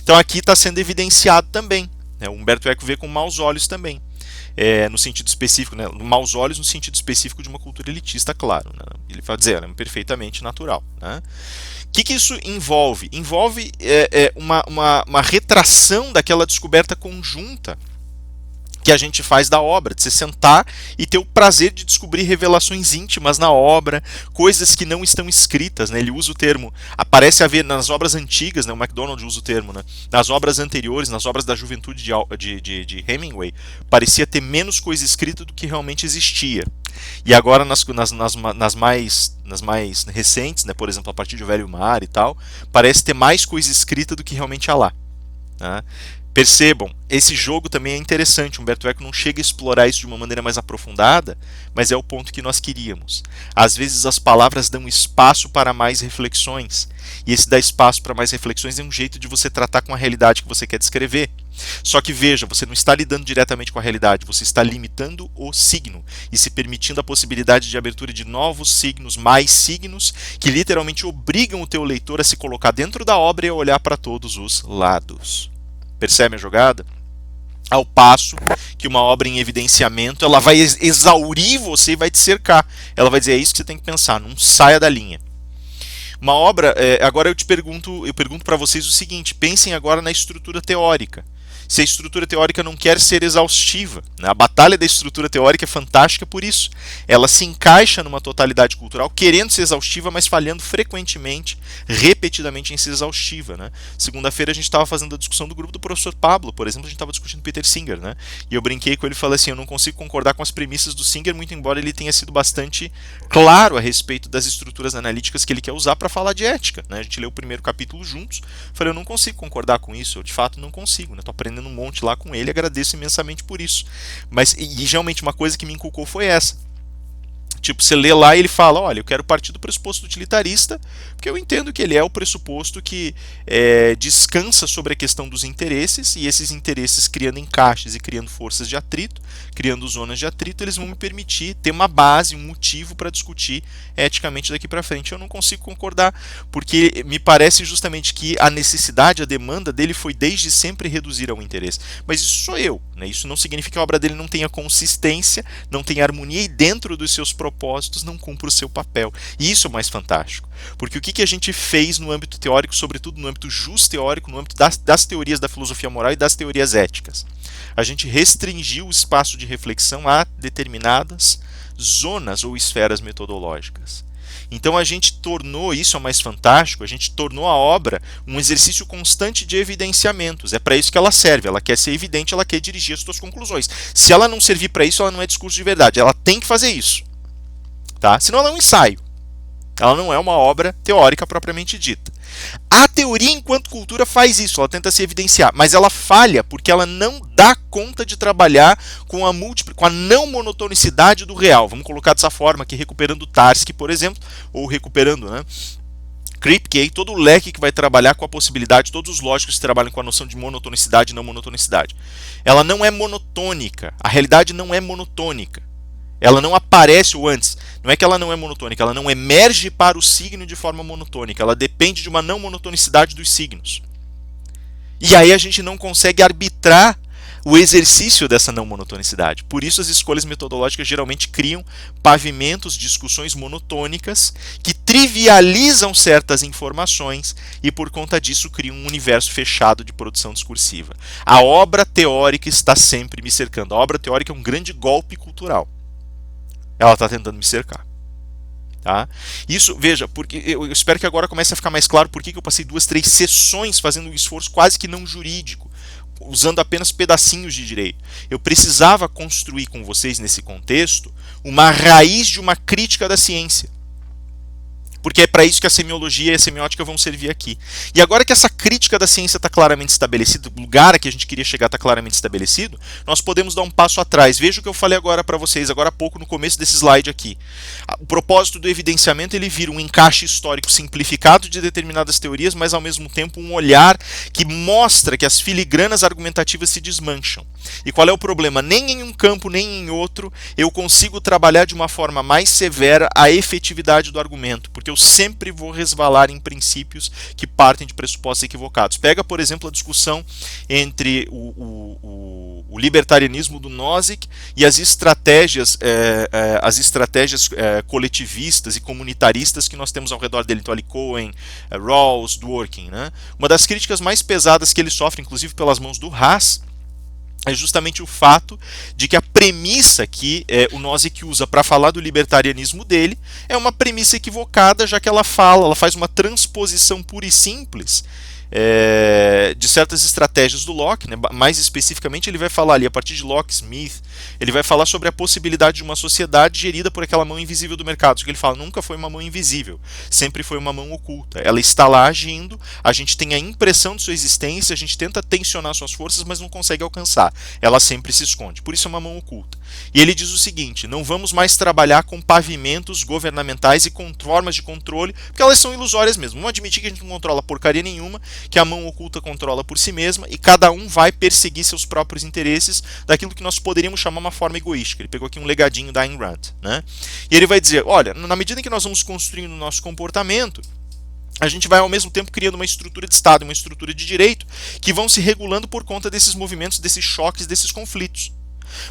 Então aqui está sendo evidenciado também. O Humberto Eco vê com maus olhos também. No sentido específico, né? Maus olhos no sentido específico de uma cultura elitista, claro. Né? Ele vai dizer, é perfeitamente natural. Né? O que isso envolve? Envolve uma retração daquela descoberta conjunta que a gente faz da obra, de se sentar e ter o prazer de descobrir revelações íntimas na obra, coisas que não estão escritas, né? Ele usa o termo, aparece a ver nas obras antigas, né? O MacDonald usa o termo, né? Nas obras anteriores, nas obras da juventude de Hemingway, parecia ter menos coisa escrita do que realmente existia. E agora nas mais recentes, né? Por exemplo, a partir de O Velho Mar e tal, parece ter mais coisa escrita do que realmente há lá. Né? Percebam, esse jogo também é interessante. Humberto Eco não chega a explorar isso de uma maneira mais aprofundada, mas é o ponto que nós queríamos. Às vezes as palavras dão espaço para mais reflexões, e esse dar espaço para mais reflexões é um jeito de você tratar com a realidade que você quer descrever. Só que veja, você não está lidando diretamente com a realidade, você está limitando o signo e se permitindo a possibilidade de abertura de novos signos, mais signos, que literalmente obrigam o teu leitor a se colocar dentro da obra e a olhar para todos os lados. Percebe a jogada? Ao passo que uma obra em evidenciamento, ela vai exaurir você e vai te cercar. Ela vai dizer, é isso que você tem que pensar, não saia da linha. Uma obra, agora eu pergunto para vocês o seguinte, pensem agora na estrutura teórica. Se a estrutura teórica não quer ser exaustiva, né? A batalha da estrutura teórica é fantástica por isso. Ela se encaixa numa totalidade cultural, querendo ser exaustiva, mas falhando frequentemente, repetidamente em ser exaustiva. Né? Segunda-feira a gente estava fazendo a discussão do grupo do professor Pablo, por exemplo, a gente estava discutindo Peter Singer, né? E eu brinquei com ele e falei assim, eu não consigo concordar com as premissas do Singer, muito embora ele tenha sido bastante claro a respeito das estruturas analíticas que ele quer usar para falar de ética. Né? A gente leu o primeiro capítulo juntos, falei, eu não consigo concordar com isso, eu de fato não consigo, né? Estou aprendendo um monte lá com ele, agradeço imensamente por isso. Mas, e realmente, uma coisa que me inculcou foi essa. Tipo, você lê lá e ele fala, olha, eu quero partir do pressuposto utilitarista, porque eu entendo que ele é o pressuposto que descansa sobre a questão dos interesses, e esses interesses criando encaixes e criando forças de atrito, criando zonas de atrito, eles vão me permitir ter uma base, um motivo para discutir eticamente daqui para frente. Eu não consigo concordar, porque me parece justamente que a necessidade, a demanda dele foi desde sempre reduzir ao interesse. Mas isso sou eu, né? Isso não significa que a obra dele não tenha consistência, não tenha harmonia e dentro dos seus propósitos não cumpra o seu papel. E isso é o mais fantástico. Porque o que a gente fez no âmbito teórico, sobretudo no âmbito teórico, no âmbito das teorias da filosofia moral e das teorias éticas? A gente restringiu o espaço de reflexão a determinadas zonas ou esferas metodológicas. Então a gente tornou, isso é o mais fantástico, a gente tornou a obra um exercício constante de evidenciamentos. É para isso que ela serve, ela quer ser evidente, ela quer dirigir as suas conclusões. Se ela não servir para isso, ela não é discurso de verdade, ela tem que fazer isso. Tá? Senão ela é um ensaio. Ela não é uma obra teórica propriamente dita. A teoria enquanto cultura faz isso, ela tenta se evidenciar, mas ela falha porque ela não dá conta de trabalhar com a não monotonicidade do real. Vamos colocar dessa forma aqui, recuperando Tarski, por exemplo, ou recuperando, né, Kripke, todo o leque que vai trabalhar com a possibilidade, todos os lógicos que trabalham com a noção de monotonicidade e não monotonicidade. Ela não é monotônica, a realidade não é monotônica. Ela não aparece ou antes, não é que ela não é monotônica, ela não emerge para o signo de forma monotônica, ela depende de uma não monotonicidade dos signos. E aí a gente não consegue arbitrar o exercício dessa não monotonicidade. Por isso as escolhas metodológicas geralmente criam pavimentos, discussões monotônicas que trivializam certas informações e por conta disso criam um universo fechado de produção discursiva. A obra teórica está sempre me cercando. A obra teórica é um grande golpe cultural. Ela está tentando me cercar. Tá? Isso, veja, porque eu espero que agora comece a ficar mais claro por que eu passei 2, 3 sessões fazendo um esforço quase que não jurídico, usando apenas pedacinhos de direito. Eu precisava construir com vocês nesse contexto uma raiz de uma crítica da ciência. Porque é para isso que a semiologia e a semiótica vão servir aqui. E agora que essa crítica da ciência está claramente estabelecida, o lugar a que a gente queria chegar está claramente estabelecido, nós podemos dar um passo atrás. Veja o que eu falei agora para vocês, agora há pouco, no começo desse slide aqui. O propósito do evidenciamento, ele vira um encaixe histórico simplificado de determinadas teorias, mas ao mesmo tempo um olhar que mostra que as filigranas argumentativas se desmancham. E qual é o problema? Nem em um campo, nem em outro, eu consigo trabalhar de uma forma mais severa a efetividade do argumento, porque eu sempre vou resvalar em princípios que partem de pressupostos equivocados. Pega, por exemplo, a discussão entre o libertarianismo do Nozick e as estratégias coletivistas e comunitaristas que nós temos ao redor dele. Então, ali Cohen, Rawls, Dworkin. Né? Uma das críticas mais pesadas que ele sofre, inclusive pelas mãos do Haas, é justamente o fato de que a premissa que o Nozick usa para falar do libertarianismo dele é uma premissa equivocada, já que ela faz uma transposição pura e simples de certas estratégias do Locke, né? Mais especificamente ele vai falar ali, a partir de Locke, Smith, ele vai falar sobre a possibilidade de uma sociedade gerida por aquela mão invisível do mercado. Que ele fala, nunca foi uma mão invisível, sempre foi uma mão oculta. Ela está lá agindo, a gente tem a impressão de sua existência, a gente tenta tensionar suas forças, mas não consegue alcançar. Ela sempre se esconde, por isso é uma mão oculta. E ele diz o seguinte, não vamos mais trabalhar com pavimentos governamentais e com formas de controle, porque elas são ilusórias mesmo. Vamos admitir que a gente não controla porcaria nenhuma, que a mão oculta controla por si mesma e cada um vai perseguir seus próprios interesses daquilo que nós poderíamos chamar uma forma egoística. Ele pegou aqui um legadinho da Ayn Rand. Né? E ele vai dizer, olha, na medida em que nós vamos construindo o nosso comportamento, a gente vai ao mesmo tempo criando uma estrutura de Estado, uma estrutura de direito, que vão se regulando por conta desses movimentos, desses choques, desses conflitos.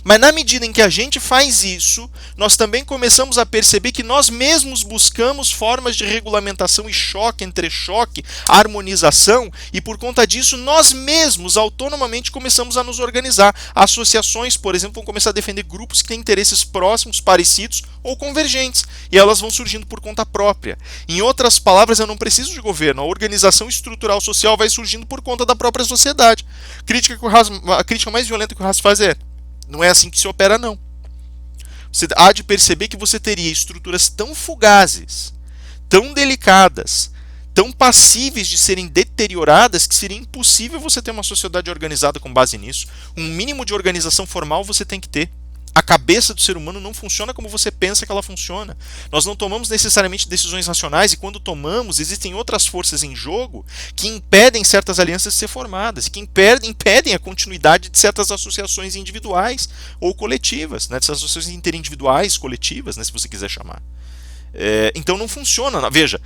Mas na medida em que a gente faz isso, nós também começamos a perceber que nós mesmos buscamos formas de regulamentação e choque, entre choque, harmonização, e por conta disso nós mesmos autonomamente começamos a nos organizar. Associações, por exemplo, vão começar a defender grupos que têm interesses próximos, parecidos ou convergentes, e elas vão surgindo por conta própria. Em outras palavras, eu não preciso de governo, a organização estrutural social vai surgindo por conta da própria sociedade. A crítica mais violenta que o Haas faz é: não é assim que se opera, não. Você há de perceber que você teria estruturas tão fugazes, tão delicadas, tão passíveis de serem deterioradas, que seria impossível você ter uma sociedade organizada com base nisso. Um mínimo de organização formal você tem que ter. A cabeça do ser humano não funciona como você pensa que ela funciona. Nós não tomamos necessariamente decisões racionais e quando tomamos, existem outras forças em jogo que impedem certas alianças de ser formadas, que impedem a continuidade de certas associações individuais ou coletivas, né? Dessas associações interindividuais, coletivas, né? Se você quiser chamar. Então não funciona. Veja,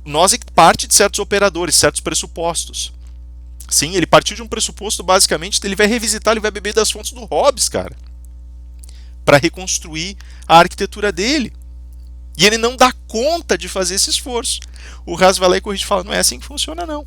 Nozick parte de certos operadores, certos pressupostos. Sim, ele partiu de um pressuposto, basicamente, ele vai revisitar, ele vai beber das fontes do Hobbes, cara, para reconstruir a arquitetura dele. E ele não dá conta de fazer esse esforço. O Haas vai lá e corrige e fala, não é assim que funciona, não.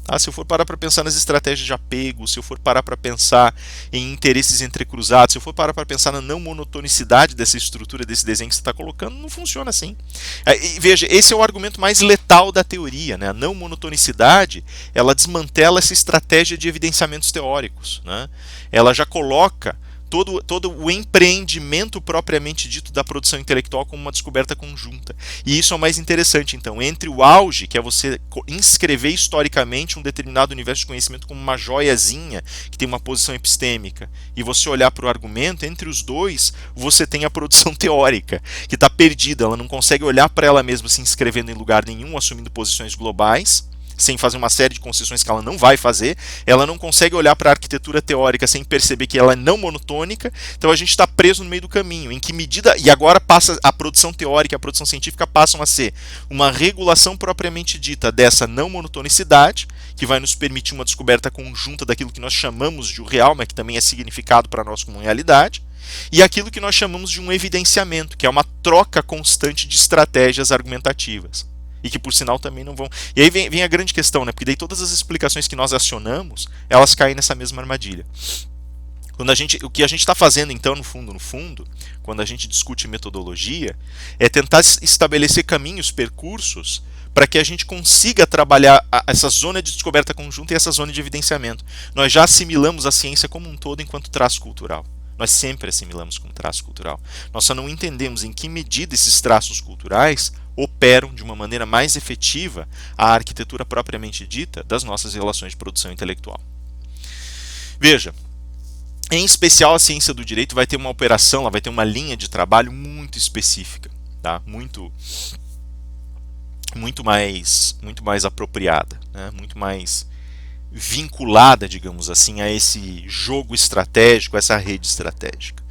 Tá? Se eu for parar para pensar nas estratégias de apego, se eu for parar para pensar em interesses entrecruzados, se eu for parar para pensar na não monotonicidade dessa estrutura, desse desenho que você está colocando, não funciona assim. E veja, esse é o argumento mais letal da teoria. Né? A não monotonicidade, ela desmantela essa estratégia de evidenciamentos teóricos. Né? Ela já coloca todo o empreendimento propriamente dito da produção intelectual como uma descoberta conjunta. E isso é o mais interessante, então, entre o auge, que é você inscrever historicamente um determinado universo de conhecimento como uma joiazinha, que tem uma posição epistêmica, e você olhar para o argumento, entre os dois, você tem a produção teórica, que está perdida, ela não consegue olhar para ela mesma se inscrevendo em lugar nenhum, assumindo posições globais, sem fazer uma série de concessões que ela não vai fazer, ela não consegue olhar para a arquitetura teórica sem perceber que ela é não monotônica, então a gente está preso no meio do caminho, em que medida, e agora passa a produção teórica e a produção científica passam a ser uma regulação propriamente dita dessa não monotonicidade, que vai nos permitir uma descoberta conjunta daquilo que nós chamamos de o real, mas que também é significado para nós como realidade, e aquilo que nós chamamos de um evidenciamento, que é uma troca constante de estratégias argumentativas. E que, por sinal, também não vão... E aí vem a grande questão, né? Porque daí todas as explicações que nós acionamos, elas caem nessa mesma armadilha. O que a gente está fazendo, então, no fundo, quando a gente discute metodologia, é tentar estabelecer caminhos, percursos, para que a gente consiga trabalhar essa zona de descoberta conjunta e essa zona de evidenciamento. Nós já assimilamos a ciência como um todo enquanto traço cultural. Nós sempre assimilamos como traço cultural. Nós só não entendemos em que medida esses traços culturais operam de uma maneira mais efetiva a arquitetura propriamente dita das nossas relações de produção intelectual. Veja, em especial a ciência do direito vai ter uma operação, ela vai ter uma linha de trabalho muito específica, tá? muito mais apropriada, né? Muito mais vinculada, digamos assim, a esse jogo estratégico, a essa rede estratégica.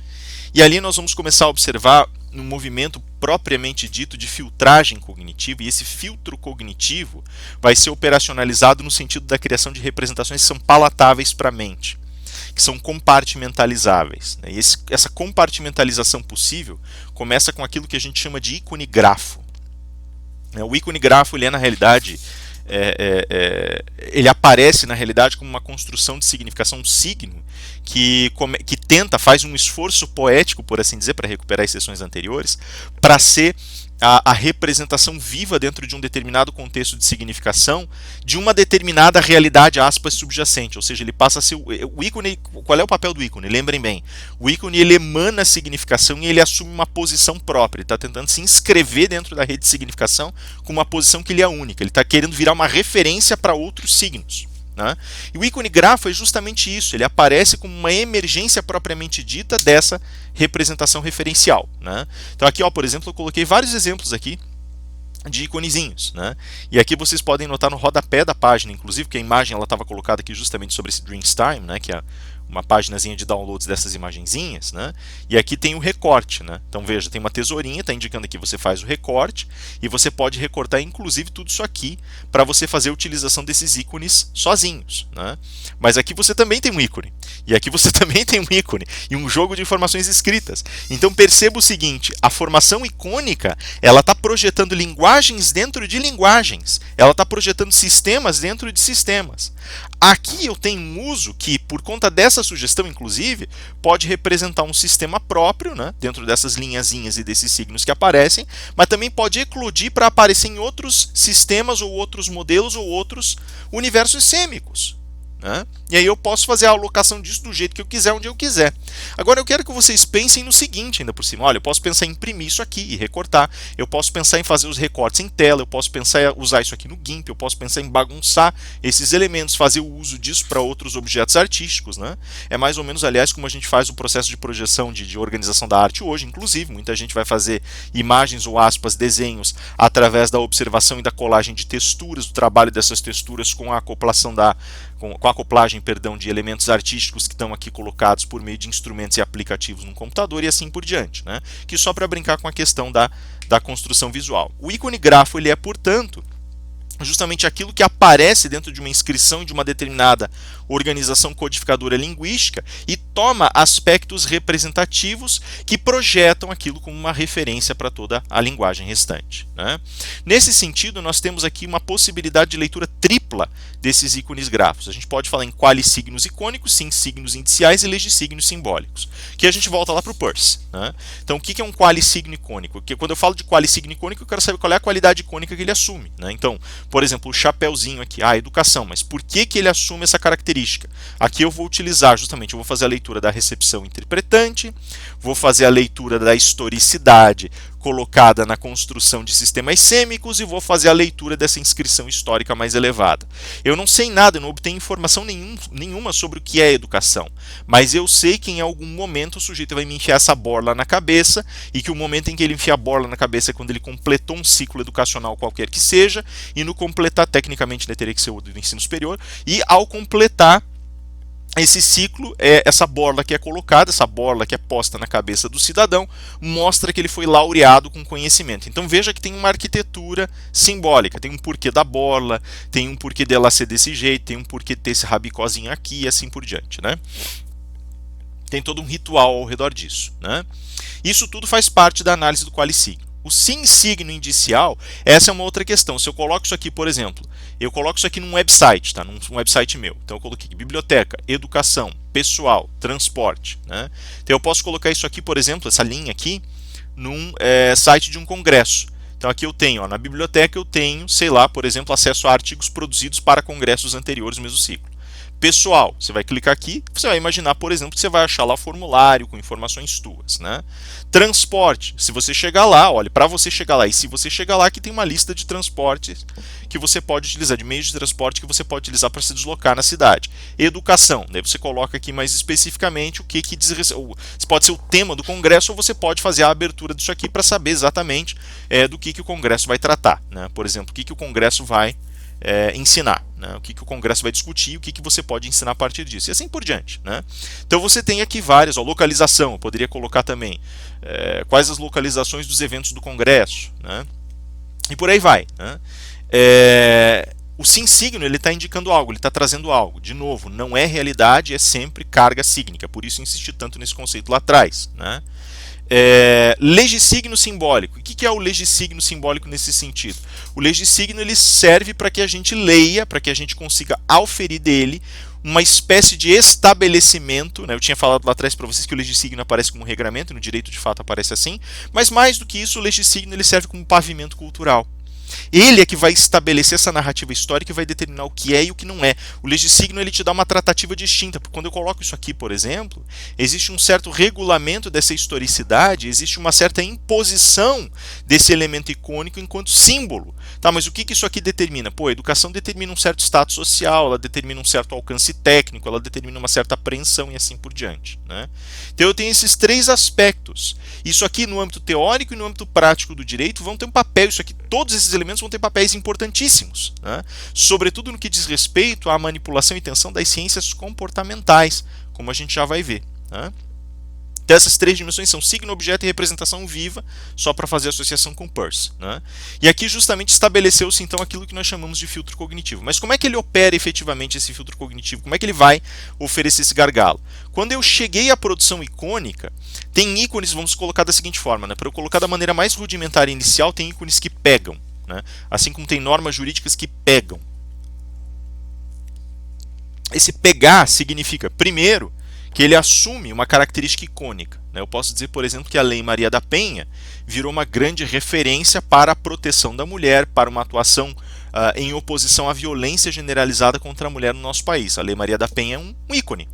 E ali nós vamos começar a observar um movimento propriamente dito de filtragem cognitiva, e esse filtro cognitivo vai ser operacionalizado no sentido da criação de representações que são palatáveis para a mente, que são compartimentalizáveis. E essa compartimentalização possível começa com aquilo que a gente chama de ícone-grafo. O ícone-grafo, ele é, na realidade, ele aparece na realidade como uma construção de significação, um signo que faz um esforço poético, por assim dizer, para recuperar as sessões anteriores, para ser a representação viva dentro de um determinado contexto de significação de uma determinada realidade, aspas, subjacente, ou seja, ele passa a ser o ícone. Qual é o papel do ícone? Lembrem bem, o ícone, ele emana a significação e ele assume uma posição própria, ele está tentando se inscrever dentro da rede de significação com uma posição que lhe é única, ele está querendo virar uma referência para outros signos, né? E o ícone-grafo é justamente isso, ele aparece como uma emergência propriamente dita dessa representação referencial, né? Então aqui, ó, por exemplo, eu coloquei vários exemplos aqui de iconezinhos, né? E aqui vocês podem notar no rodapé da página, inclusive, que a imagem estava colocada aqui justamente sobre esse Dreamstime, né? Que é uma paginazinha de downloads dessas imagenzinhas, né? E aqui tem o recorte, né? Então veja, tem uma tesourinha, está indicando aqui você faz o recorte e você pode recortar inclusive tudo isso aqui para você fazer a utilização desses ícones sozinhos, né? Mas aqui você também tem um ícone, e aqui você também tem um ícone e um jogo de informações escritas. Então perceba o seguinte, a formação icônica, ela está projetando linguagens dentro de linguagens, ela está projetando sistemas dentro de sistemas. Aqui eu tenho um uso que, por conta dessa sugestão, inclusive, pode representar um sistema próprio, né, dentro dessas linhazinhas e desses signos que aparecem, mas também pode eclodir para aparecer em outros sistemas ou outros modelos ou outros universos sêmicos, né? E aí eu posso fazer a alocação disso do jeito que eu quiser, onde eu quiser. Agora eu quero que vocês pensem no seguinte ainda por cima. Olha, eu posso pensar em imprimir isso aqui e recortar. Eu posso pensar em fazer os recortes em tela. Eu posso pensar em usar isso aqui no GIMP. Eu posso pensar em bagunçar esses elementos, fazer o uso disso para outros objetos artísticos, né? É mais ou menos, aliás, como a gente faz o processo de projeção de organização da arte hoje. Inclusive, muita gente vai fazer imagens ou aspas, desenhos através da observação e da colagem de texturas, do trabalho dessas texturas com a acoplação com a acoplagem, de elementos artísticos que estão aqui colocados por meio de instrumentos e aplicativos no computador e assim por diante, né? Que só para brincar com a questão da construção visual. O ícone-grafo, ele é, portanto, justamente aquilo que aparece dentro de uma inscrição de uma determinada organização codificadora linguística e toma aspectos representativos que projetam aquilo como uma referência para toda a linguagem restante, né? Nesse sentido, nós temos aqui uma possibilidade de leitura tripla desses ícones grafos. A gente pode falar em quali-signos icônicos, sim, signos indiciais e legissignos simbólicos, que a gente volta lá para o Peirce, né? Então, o que é um quali-signo icônico? Porque quando eu falo de quali-signo icônico, eu quero saber qual é a qualidade icônica que ele assume, né? Então, Por exemplo, o chapeuzinho aqui, educação, mas por que ele assume essa característica? Aqui eu vou utilizar justamente, eu vou fazer a leitura da recepção interpretante, vou fazer a leitura da historicidade colocada na construção de sistemas sêmicos e vou fazer a leitura dessa inscrição histórica mais elevada. Eu não sei nada, eu não obtenho informação nenhuma sobre o que é educação, mas eu sei que em algum momento o sujeito vai me enfiar essa borla na cabeça e que o momento em que ele enfia a borla na cabeça é quando ele completou um ciclo educacional qualquer que seja, e no completar, tecnicamente, né, teria que ser o do ensino superior, e ao completar esse ciclo, essa borla que é colocada, essa borla que é posta na cabeça do cidadão, mostra que ele foi laureado com conhecimento. Então veja que tem uma arquitetura simbólica, tem um porquê da borla, tem um porquê dela ser desse jeito, tem um porquê de ter esse rabicózinho aqui e assim por diante, né? Tem todo um ritual ao redor disso, né? Isso tudo faz parte da análise do qualisigno. O sim signo indicial, essa é uma outra questão. Se eu coloco isso aqui, por exemplo, eu coloco isso aqui num website, tá? Num website meu. Então eu coloquei aqui, biblioteca, educação, pessoal, transporte, né? Então eu posso colocar isso aqui, por exemplo, essa linha aqui, num site de um congresso. Então aqui eu tenho, na biblioteca eu tenho, sei lá, por exemplo, acesso a artigos produzidos para congressos anteriores do mesmo ciclo. Pessoal, você vai clicar aqui, você vai imaginar, por exemplo, que você vai achar lá formulário com informações tuas, né? Transporte, se você chegar lá, olha, para você chegar lá, e se você chegar lá, aqui tem uma lista de transportes que você pode utilizar, de meios de transporte que você pode utilizar para se deslocar na cidade. Educação, daí você coloca aqui mais especificamente o que diz respeito, pode ser o tema do congresso ou você pode fazer a abertura disso aqui para saber exatamente do que o congresso vai tratar, né? Por exemplo, o que o congresso vai ensinar, né? O que o congresso vai discutir, o que você pode ensinar a partir disso, e assim por diante, né? Então você tem aqui várias, localização, eu poderia colocar também quais as localizações dos eventos do congresso, né? E por aí vai, né? O sim signo, ele está indicando algo, ele está trazendo algo, de novo, não é realidade, é sempre carga sígnica, por isso eu insisti tanto nesse conceito lá atrás, né? Legissigno simbólico. O que é o legissigno simbólico nesse sentido? O legissigno ele serve para que a gente leia, para que a gente consiga auferir dele uma espécie de estabelecimento, né? Eu tinha falado lá atrás para vocês que o legissigno aparece como regramento, no direito de fato aparece assim, mas mais do que isso, o legissigno ele serve como pavimento cultural. Ele é que vai estabelecer essa narrativa histórica e vai determinar o que é e o que não é. O legissigno ele te dá uma tratativa distinta, porque quando eu coloco isso aqui, por exemplo, existe um certo regulamento dessa historicidade, existe uma certa imposição desse elemento icônico enquanto símbolo. Tá, mas o que isso aqui determina? Pô, a educação determina um certo status social, ela determina um certo alcance técnico, ela determina uma certa apreensão e assim por diante, né? Então eu tenho esses três aspectos. Isso aqui no âmbito teórico e no âmbito prático do direito vão ter um papel, isso aqui, todos esses elementos vão ter papéis importantíssimos, né? Sobretudo no que diz respeito à manipulação e tensão das ciências comportamentais, como a gente já vai ver, né? Então essas três dimensões são signo, objeto e representação viva, só para fazer associação com Peirce, né? E aqui justamente estabeleceu-se então aquilo que nós chamamos de filtro cognitivo. Mas como é que ele opera efetivamente esse filtro cognitivo? Como é que ele vai oferecer esse gargalo? Quando eu cheguei à produção icônica, tem ícones, vamos colocar da seguinte forma, né? Para eu colocar da maneira mais rudimentar e inicial, tem ícones que pegam, né? Assim como tem normas jurídicas que pegam. Esse pegar significa, primeiro, que ele assume uma característica icônica, né? Eu posso dizer, por exemplo, que a Lei Maria da Penha virou uma grande referência para a proteção da mulher, para uma atuação em oposição à violência generalizada contra a mulher no nosso país. A Lei Maria da Penha é um ícone.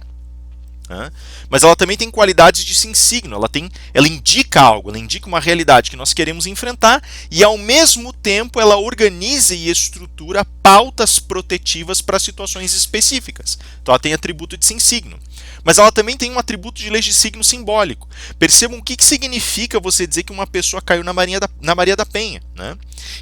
Mas ela também tem qualidades de sim signo, ela indica algo, ela indica uma realidade que nós queremos enfrentar e ao mesmo tempo ela organiza e estrutura pautas protetivas para situações específicas. Então ela tem atributo de sim signo. Mas ela também tem um atributo de legissigno simbólico. Percebam o que significa você dizer que uma pessoa caiu na Maria da Penha, né?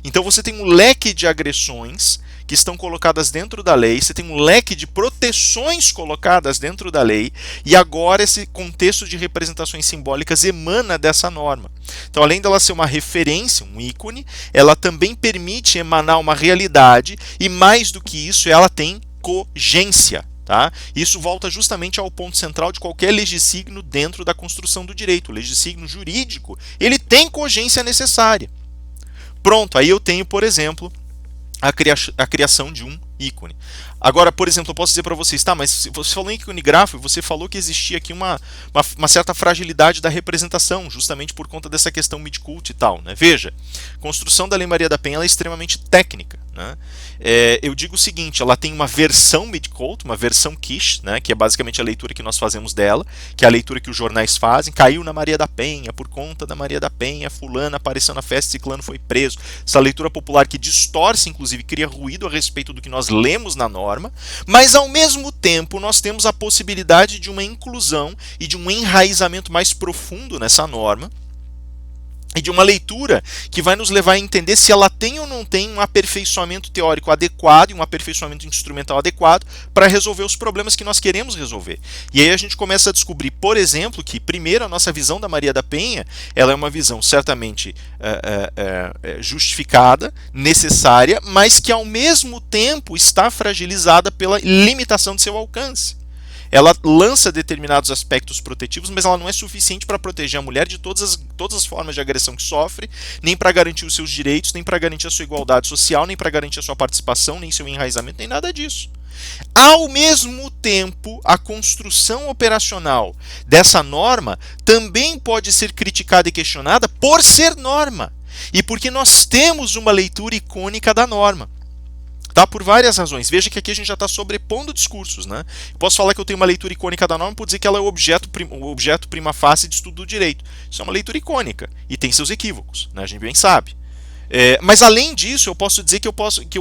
Então você tem um leque de agressões que estão colocadas dentro da lei, você tem um leque de proteções colocadas dentro da lei, e agora esse contexto de representações simbólicas emana dessa norma. Então, além dela ser uma referência, um ícone, ela também permite emanar uma realidade, e mais do que isso, ela tem cogência. Tá? Isso volta justamente ao ponto central de qualquer legissigno dentro da construção do direito. O legissigno jurídico, ele tem cogência necessária. Pronto, aí eu tenho, por exemplo, a criação de um ícone. Agora, por exemplo, eu posso dizer para vocês, tá, mas você falou em iconografo e você falou que existia aqui uma certa fragilidade da representação, justamente por conta dessa questão mid-cult e tal, né? Veja, a construção da Lei Maria da Penha ela é extremamente técnica, né? Eu digo o seguinte, ela tem uma versão mid-cult, uma versão quiche, né, que é basicamente a leitura que nós fazemos dela, que é a leitura que os jornais fazem, caiu na Maria da Penha, por conta da Maria da Penha, fulano apareceu na festa, ciclano foi preso. Essa leitura popular que distorce, inclusive, cria ruído a respeito do que nós lemos na norma, mas ao mesmo tempo nós temos a possibilidade de uma inclusão e de um enraizamento mais profundo nessa norma, e de uma leitura que vai nos levar a entender se ela tem ou não tem um aperfeiçoamento teórico adequado e um aperfeiçoamento instrumental adequado para resolver os problemas que nós queremos resolver. E aí a gente começa a descobrir, por exemplo, que primeiro a nossa visão da Maria da Penha ela é uma visão certamente justificada, necessária, mas que ao mesmo tempo está fragilizada pela limitação de seu alcance. Ela lança determinados aspectos protetivos, mas ela não é suficiente para proteger a mulher de todas as formas de agressão que sofre, nem para garantir os seus direitos, nem para garantir a sua igualdade social, nem para garantir a sua participação, nem seu enraizamento, nem nada disso. Ao mesmo tempo, a construção operacional dessa norma também pode ser criticada e questionada por ser norma, e porque nós temos uma leitura icônica da norma. Tá? Por várias razões. Veja que aqui a gente já está sobrepondo discursos. Né? Eu posso falar que eu tenho uma leitura icônica da norma por dizer que ela é o objeto prima facie de estudo do direito. Isso é uma leitura icônica e tem seus equívocos, né? A gente bem sabe. Mas além disso, eu posso dizer que eu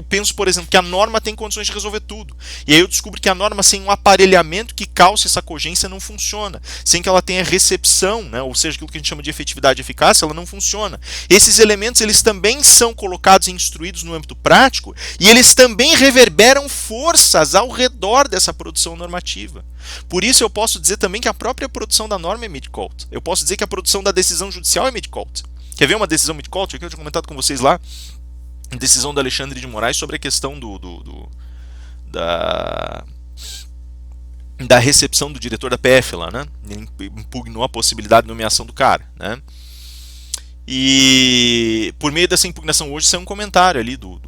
penso, por exemplo, que a norma tem condições de resolver tudo. E aí eu descubro que a norma sem um aparelhamento que calce essa cogência não funciona. Sem que ela tenha recepção, né? Ou seja, aquilo que a gente chama de efetividade e eficácia, ela não funciona. Esses elementos eles também são colocados e instruídos no âmbito prático e eles também reverberam forças ao redor dessa produção normativa. Por isso eu posso dizer também que a própria produção da norma é mid-cult. Eu posso dizer que a produção da decisão judicial é mid-cult. Quer ver uma decisão mid-cult? Eu tinha comentado com vocês lá, a decisão do Alexandre de Moraes sobre a questão da recepção do diretor da PF lá, né? Ele impugnou a possibilidade de nomeação do cara, né? E por meio dessa impugnação hoje saiu um comentário ali do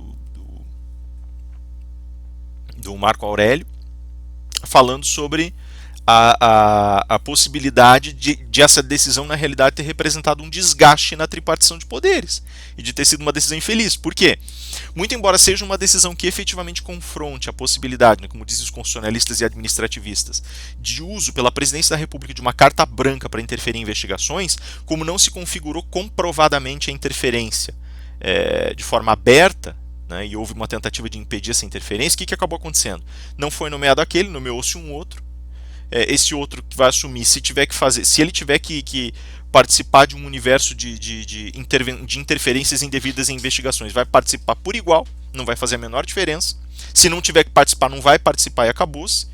Marco Aurélio falando sobre a possibilidade de essa decisão, na realidade, ter representado um desgaste na tripartição de poderes e de ter sido uma decisão infeliz. Por quê? Muito embora seja uma decisão que efetivamente confronte a possibilidade, né, como dizem os constitucionalistas e administrativistas, de uso pela presidência da República de uma carta branca para interferir em investigações, como não se configurou comprovadamente a interferência de forma aberta, né, e houve uma tentativa de impedir essa interferência, o que acabou acontecendo? Não foi nomeado aquele, nomeou-se um outro. Esse outro que vai assumir, se ele tiver que participar de um universo de interferências indevidas em investigações, vai participar por igual, não vai fazer a menor diferença. Se não tiver que participar, não vai participar e acabou-se.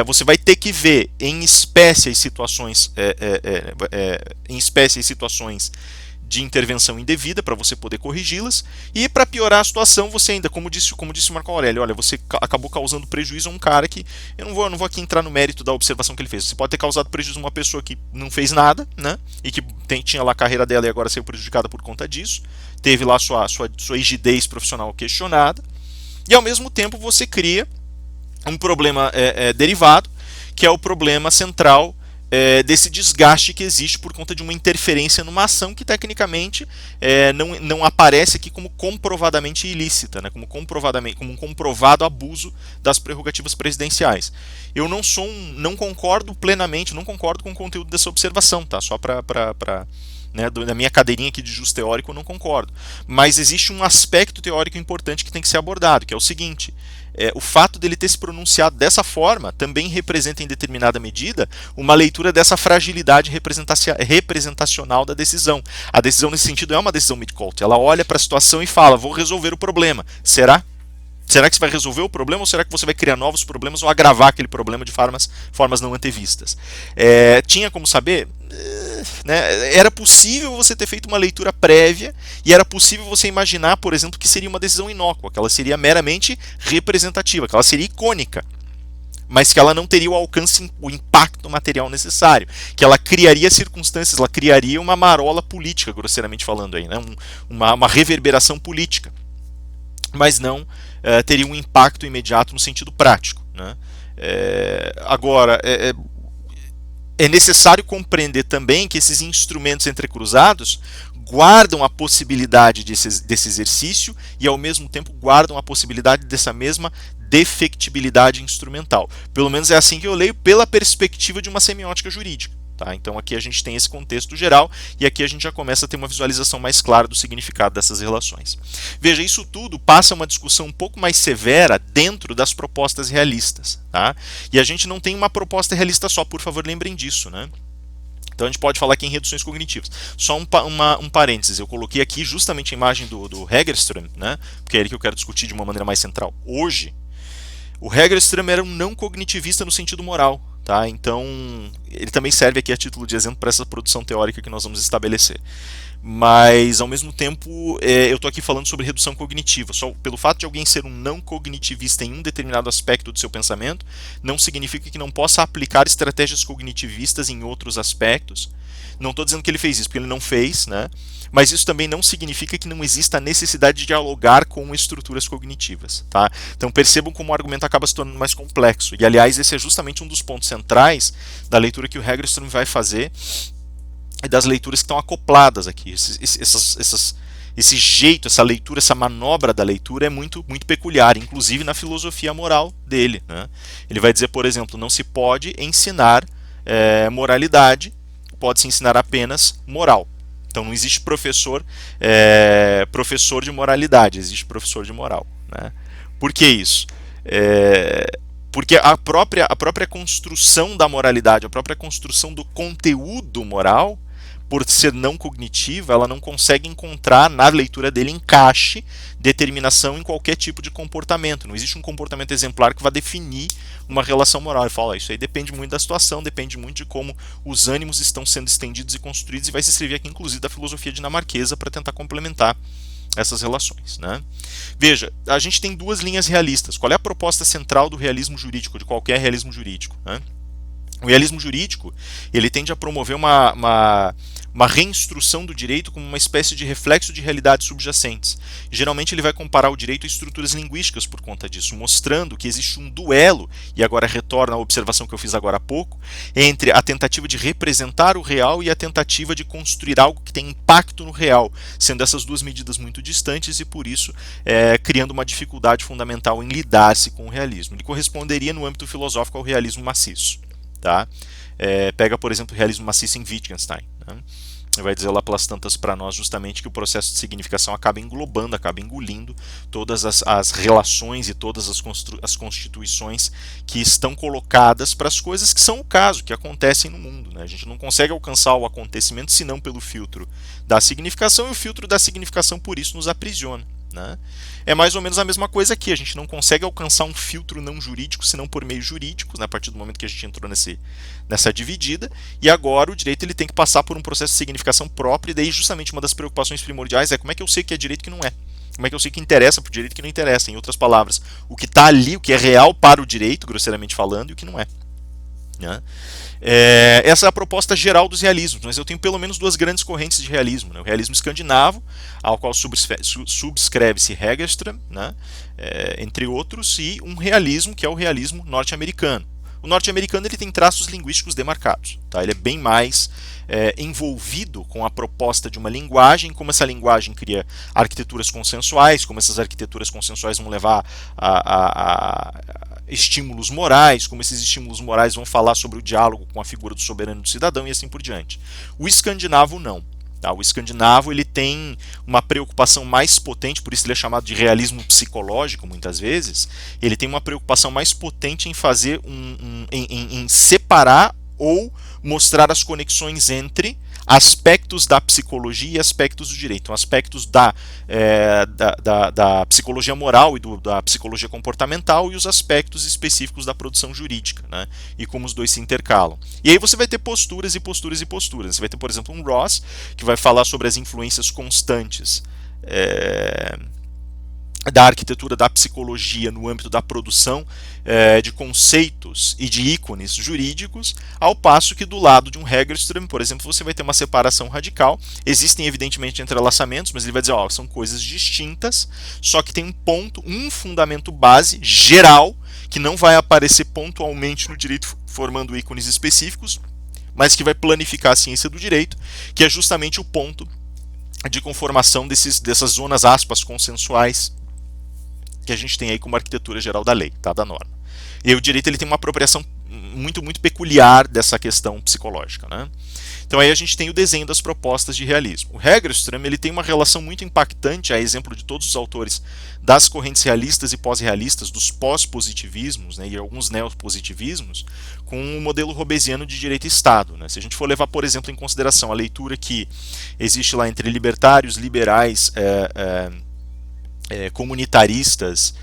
Você vai ter que ver em espécie as situações, de intervenção indevida para você poder corrigi-las, e para piorar a situação você ainda, como disse o Marco Aurélio, olha, você acabou causando prejuízo a um cara que, eu não vou aqui entrar no mérito da observação que ele fez, você pode ter causado prejuízo a uma pessoa que não fez nada, né, e que tinha lá a carreira dela e agora saiu prejudicada por conta disso, teve lá sua rigidez profissional questionada, e ao mesmo tempo você cria um problema derivado, que é o problema central desse desgaste que existe por conta de uma interferência numa ação que tecnicamente não aparece aqui como comprovadamente ilícita, né, como um comprovado abuso das prerrogativas presidenciais. Eu não concordo plenamente, não concordo com o conteúdo dessa observação, tá? Só né, da minha cadeirinha aqui de justo teórico eu não concordo. Mas existe um aspecto teórico importante que tem que ser abordado, que é o seguinte: o fato dele ter se pronunciado dessa forma também representa em determinada medida uma leitura dessa fragilidade representacional da decisão. A decisão nesse sentido é uma decisão mid-cult. Ela olha para a situação e fala, vou resolver o problema. Será? Será que você vai resolver o problema ou será que você vai criar novos problemas ou agravar aquele problema de formas não antevistas? Tinha como saber? Né, era possível você ter feito uma leitura prévia e era possível você imaginar, por exemplo, que seria uma decisão inócua, que ela seria meramente representativa, que ela seria icônica, mas que ela não teria o alcance, o impacto material necessário, que ela criaria circunstâncias, ela criaria uma marola política, grosseiramente falando, aí, né, uma reverberação política. mas não teria um impacto imediato no sentido prático, né? Agora, é necessário compreender também que esses instrumentos entrecruzados guardam a possibilidade desse exercício e, ao mesmo tempo, guardam a possibilidade dessa mesma defectibilidade instrumental. Pelo menos é assim que eu leio, pela perspectiva de uma semiótica jurídica. Tá? Então aqui a gente tem esse contexto geral e aqui a gente já começa a ter uma visualização mais clara do significado dessas relações. Veja, isso tudo passa uma discussão um pouco mais severa dentro das propostas realistas. Tá? E a gente não tem uma proposta realista só, por favor, lembrem disso, né? Então a gente pode falar aqui em reduções cognitivas. Só um parênteses, eu coloquei aqui justamente a imagem do Hägerström, né? Porque é ele que eu quero discutir de uma maneira mais central hoje. O Hägerström era um não cognitivista no sentido moral. Tá? Então, ele também serve aqui a título de exemplo para essa produção teórica que nós vamos estabelecer. Mas, ao mesmo tempo, eu estou aqui falando sobre redução cognitiva. Só pelo fato de alguém ser um não cognitivista em um determinado aspecto do seu pensamento, não significa que não possa aplicar estratégias cognitivistas em outros aspectos. Não estou dizendo que ele fez isso, porque ele não fez, né? Mas isso também não significa que não exista a necessidade de dialogar com estruturas cognitivas. Tá? Então percebam como o argumento acaba se tornando mais complexo. E, aliás, esse é justamente um dos pontos centrais da leitura que o Hägerström vai fazer e das leituras que estão acopladas aqui. Esse jeito, essa leitura, essa manobra da leitura é muito, muito peculiar, inclusive na filosofia moral dele. Né? Ele vai dizer, por exemplo, não se pode ensinar moralidade, pode-se ensinar apenas moral. Então não existe professor de moralidade, existe professor de moral. Né? Por que isso? Porque a própria construção da moralidade, a própria construção do conteúdo moral, por ser não cognitiva, ela não consegue encontrar na leitura dele encaixe, determinação em qualquer tipo de comportamento. Não existe um comportamento exemplar que vá definir uma relação moral. Ele fala, isso aí depende muito da situação, depende muito de como os ânimos estão sendo estendidos e construídos, e vai se escrever aqui inclusive da filosofia dinamarquesa para tentar complementar essas relações. Né? Veja, a gente tem duas linhas realistas. Qual é a proposta central do realismo jurídico, de qualquer realismo jurídico? Né? O realismo jurídico ele tende a promover uma reinstrução do direito como uma espécie de reflexo de realidades subjacentes. Geralmente ele vai comparar o direito a estruturas linguísticas por conta disso, mostrando que existe um duelo, e agora retorna à observação que eu fiz agora há pouco, entre a tentativa de representar o real e a tentativa de construir algo que tem impacto no real, sendo essas duas medidas muito distantes e por isso criando uma dificuldade fundamental em lidar-se com o realismo. Ele corresponderia no âmbito filosófico ao realismo maciço. Tá? Pega, por exemplo, o realismo maciço em Wittgenstein. Né? Vai dizer lá pelas tantas para nós justamente que o processo de significação acaba englobando, acaba engolindo todas as relações e todas as constituições que estão colocadas para as coisas que são o caso, que acontecem no mundo. Né? A gente não consegue alcançar o acontecimento senão pelo filtro da significação, e o filtro da significação por isso nos aprisiona. Né? É mais ou menos a mesma coisa aqui, a gente não consegue alcançar um filtro não jurídico senão por meios jurídicos, né, a partir do momento que a gente entrou nessa dividida, e agora o direito ele tem que passar por um processo de significação próprio, e daí justamente uma das preocupações primordiais é como é que eu sei que é direito e que não é, como é que eu sei que interessa para o direito e que não interessa, em outras palavras, o que está ali, o que é real para o direito, grosseiramente falando, e o que não é. Né? Essa é a proposta geral dos realismos, mas eu tenho pelo menos duas grandes correntes de realismo. Né? O realismo escandinavo, ao qual subscreve-se Hägerström, né? Entre outros, e um realismo que é o realismo norte-americano. O norte-americano ele tem traços linguísticos demarcados. Tá? Ele é bem mais envolvido com a proposta de uma linguagem, como essa linguagem cria arquiteturas consensuais, como essas arquiteturas consensuais vão levar a estímulos morais, como esses estímulos morais vão falar sobre o diálogo com a figura do soberano e do cidadão e assim por diante. O escandinavo não. Tá? O escandinavo ele tem uma preocupação mais potente, por isso ele é chamado de realismo psicológico muitas vezes, ele tem uma preocupação mais potente em fazer em separar ou mostrar as conexões entre aspectos da psicologia e aspectos do direito, então, aspectos da psicologia moral e da psicologia comportamental e os aspectos específicos da produção jurídica, né? E como os dois se intercalam. E aí você vai ter posturas e posturas e posturas. Você vai ter, por exemplo, um Ross, que vai falar sobre as influências constantes da arquitetura da psicologia no âmbito da produção de conceitos e de ícones jurídicos, ao passo que do lado de um Hegerström, por exemplo, você vai ter uma separação radical. Existem evidentemente entrelaçamentos, mas ele vai dizer, ó, são coisas distintas, só que tem um ponto, um fundamento base geral, que não vai aparecer pontualmente no direito formando ícones específicos, mas que vai planificar a ciência do direito, que é justamente o ponto de conformação dessas zonas aspas consensuais que a gente tem aí como arquitetura geral da lei, tá, da norma. E o direito ele tem uma apropriação muito peculiar dessa questão psicológica, né? Então aí a gente tem o desenho das propostas de realismo. O Hegerström ele tem uma relação muito impactante, a exemplo de todos os autores das correntes realistas e pós-realistas, dos pós-positivismos, né, e alguns neopositivismos, com o modelo hobbesiano de direito e Estado, né? Se a gente for levar, por exemplo, em consideração a leitura que existe lá entre libertários, liberais, comunitaristas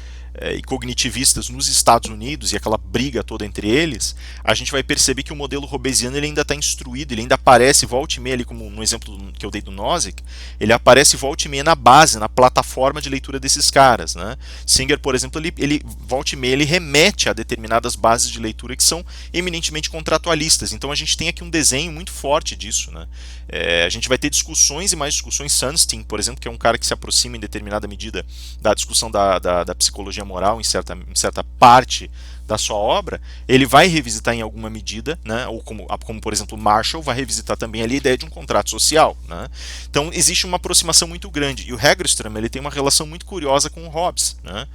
e cognitivistas nos Estados Unidos e aquela briga toda entre eles, a gente vai perceber que o modelo hobbesiano ele ainda está instruído, ele ainda aparece volta e meia ali, como no exemplo que eu dei do Nozick, ele aparece volta e meia na base, na plataforma de leitura desses caras, né? Singer, por exemplo, ele volta e meia ele remete a determinadas bases de leitura que são eminentemente contratualistas, então a gente tem aqui um desenho muito forte disso, né? A gente vai ter discussões e mais discussões. Sunstein, por exemplo, que é um cara que se aproxima em determinada medida da discussão da psicologia moral em certa parte da sua obra, ele vai revisitar em alguma medida, né, ou como por exemplo Marshall vai revisitar também ali a ideia de um contrato social, né? Então existe uma aproximação muito grande, e o Hegerström ele tem uma relação muito curiosa com o Hobbes, né?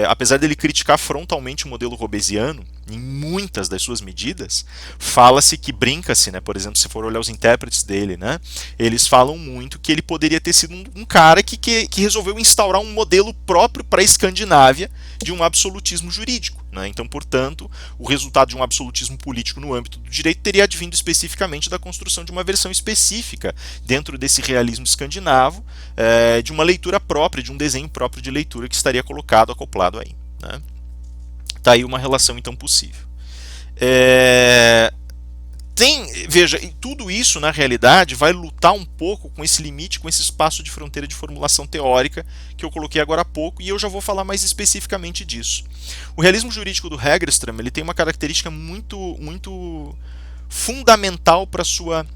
Apesar dele criticar frontalmente o modelo hobbesiano em muitas das suas medidas, fala-se que brinca-se, né, por exemplo, se for olhar os intérpretes dele, né, eles falam muito que ele poderia ter sido um cara que resolveu instaurar um modelo próprio para a Escandinávia de um absolutismo jurídico, né? Então, portanto, o resultado de um absolutismo político no âmbito do direito teria advindo especificamente da construção de uma versão específica dentro desse realismo escandinavo, de uma leitura própria, de um desenho próprio de leitura que estaria colocado, acoplado aí, né? Tá aí uma relação então possível. Veja, e tudo isso na realidade vai lutar um pouco com esse limite, com esse espaço de fronteira de formulação teórica que eu coloquei agora há pouco, e eu já vou falar mais especificamente disso. O realismo jurídico do Hegerström ele tem uma característica muito fundamental para sua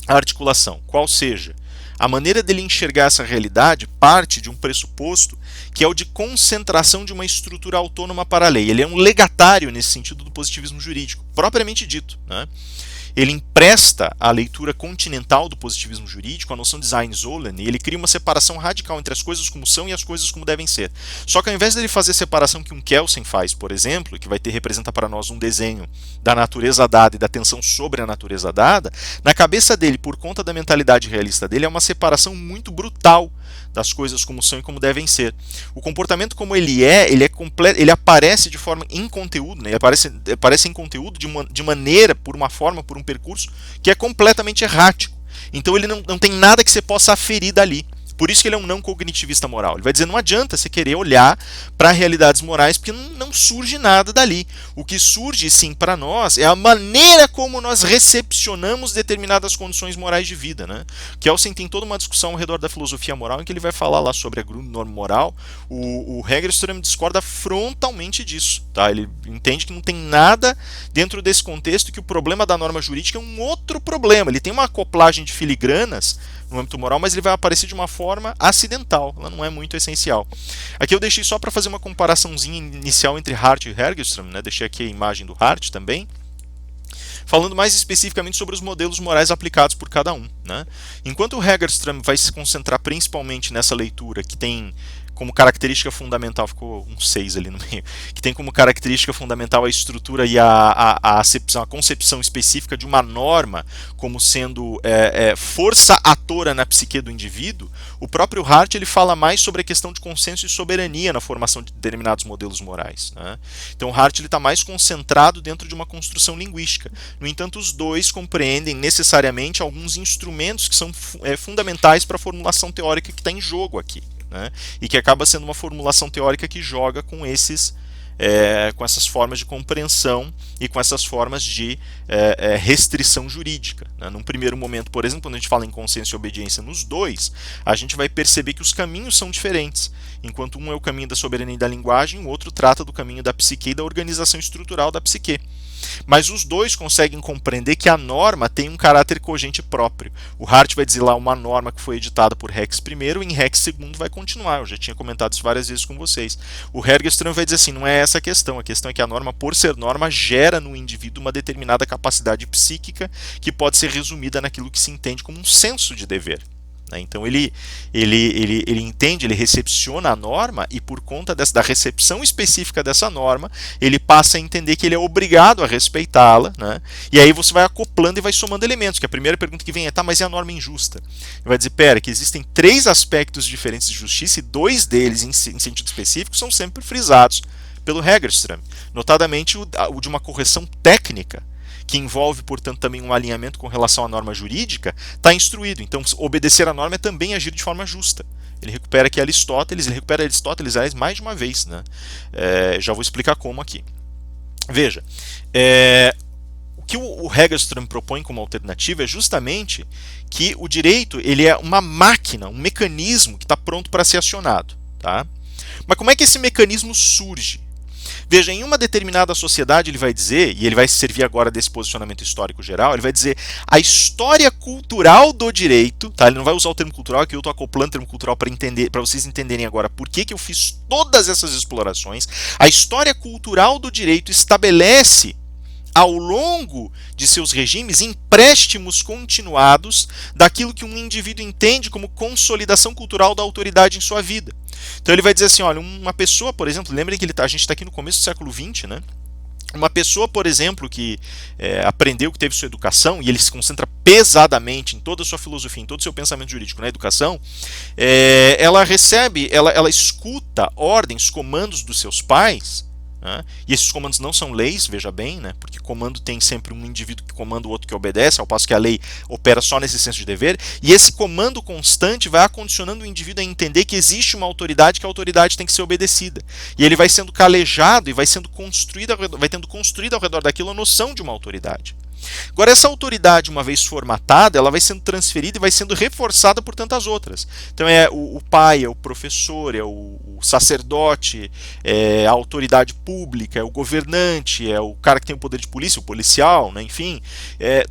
articulação, qual seja, a maneira dele enxergar essa realidade parte de um pressuposto que é o de concentração de uma estrutura autônoma para a lei. Ele é um legatário nesse sentido do positivismo jurídico, propriamente dito, né? Ele empresta à leitura continental do positivismo jurídico a noção de Sein-Sollen, e ele cria uma separação radical entre as coisas como são e as coisas como devem ser. Só que ao invés dele fazer a separação que um Kelsen faz, por exemplo, que vai representar para nós um desenho da natureza dada e da tensão sobre a natureza dada, na cabeça dele, por conta da mentalidade realista dele, é uma separação muito brutal das coisas como são e como devem ser. O comportamento como ele é completo, ele aparece de forma em conteúdo, né? Ele aparece em conteúdo de maneira, por uma forma, por um percurso que é completamente errático. Então ele não tem nada que você possa aferir dali. Por isso que ele é um não cognitivista moral. Ele vai dizer, não adianta você querer olhar para realidades morais, porque não surge nada dali. O que surge, sim, para nós é a maneira como nós recepcionamos determinadas condições morais de vida, né? Kelsen tem toda uma discussão ao redor da filosofia moral, em que ele vai falar lá sobre a Grundnorm moral. O Hegerström discorda frontalmente disso, tá? Ele entende que não tem nada dentro desse contexto, que o problema da norma jurídica é um outro problema. Ele tem uma acoplagem de filigranas no âmbito moral, mas ele vai aparecer de uma forma acidental, ela não é muito essencial. Aqui eu deixei só para fazer uma comparaçãozinha inicial entre Hart e Hegerström, né? Deixei aqui a imagem do Hart também, falando mais especificamente sobre os modelos morais aplicados por cada um, né? Enquanto o Hegerström vai se concentrar principalmente nessa leitura que tem como característica fundamental, ficou um 6 ali no meio, que tem como característica fundamental a estrutura e a concepção específica de uma norma como sendo força atora na psique do indivíduo, o próprio Hart ele fala mais sobre a questão de consenso e soberania na formação de determinados modelos morais, né? Então o Hart está mais concentrado dentro de uma construção linguística. No entanto, os dois compreendem necessariamente alguns instrumentos que são fundamentais para a formulação teórica que está em jogo aqui, né? E que acaba sendo uma formulação teórica que joga com esses com essas formas de compreensão e com essas formas de restrição jurídica. Né? Num primeiro momento, por exemplo, quando a gente fala em consenso e obediência nos dois, a gente vai perceber que os caminhos são diferentes. Enquanto um é o caminho da soberania e da linguagem, o outro trata do caminho da psique e da organização estrutural da psique. Mas os dois conseguem compreender que a norma tem um caráter cogente próprio. O Hart vai dizer lá uma norma que foi editada por Rex I, e em Rex II vai continuar. Eu já tinha comentado isso várias vezes com vocês. O Hergerström vai dizer assim, não é essa a questão é que a norma, por ser norma, gera no indivíduo uma determinada capacidade psíquica que pode ser resumida naquilo que se entende como um senso de dever. Então ele entende, ele recepciona a norma e por conta da recepção específica dessa norma, ele passa a entender que ele é obrigado a respeitá-la, né? E aí você vai acoplando e vai somando elementos, que a primeira pergunta que vem é, tá, mas e a norma injusta? Ele vai dizer, pera, que existem 3 aspectos diferentes de justiça e 2 deles, em sentido específico, são sempre frisados pelo Hergerström, notadamente o de uma correção técnica, que envolve, portanto, também um alinhamento com relação à norma jurídica, está instruído. Então, obedecer à norma é também agir de forma justa. Ele recupera aqui Aristóteles, aliás, mais de uma vez. Né? Já vou explicar como aqui. Veja, o que o Hergerström propõe como alternativa é justamente que o direito ele é uma máquina, um mecanismo que está pronto para ser acionado. Tá? Mas como é que esse mecanismo surge? Veja, em uma determinada sociedade ele vai dizer, e ele vai servir agora desse posicionamento histórico geral, ele vai dizer a história cultural do direito, tá? Ele não vai usar o termo cultural, aqui eu estou acoplando o termo cultural para vocês entenderem agora por que eu fiz todas essas explorações. A história cultural do direito estabelece ao longo de seus regimes empréstimos continuados daquilo que um indivíduo entende como consolidação cultural da autoridade em sua vida. Então ele vai dizer assim, olha, uma pessoa, por exemplo, lembrem que a gente está aqui no começo do século XX, né? Uma pessoa, por exemplo, que aprendeu, que teve sua educação, e ele se concentra pesadamente em toda a sua filosofia, em todo o seu pensamento jurídico na educação, ela recebe, ela escuta ordens, comandos dos seus pais, né? E esses comandos não são leis, veja bem, né? Porque comando tem sempre um indivíduo que comanda o outro que obedece, ao passo que a lei opera só nesse senso de dever, e esse comando constante vai acondicionando o indivíduo a entender que existe uma autoridade, que a autoridade tem que ser obedecida. E ele vai sendo calejado e vai tendo construído ao redor daquilo a noção de uma autoridade. Agora, essa autoridade, uma vez formatada, ela vai sendo transferida e vai sendo reforçada por tantas outras. Então, é o pai, é o professor, é o sacerdote, é a autoridade pública, é o governante, é o cara que tem o poder de polícia, o policial, né? Enfim,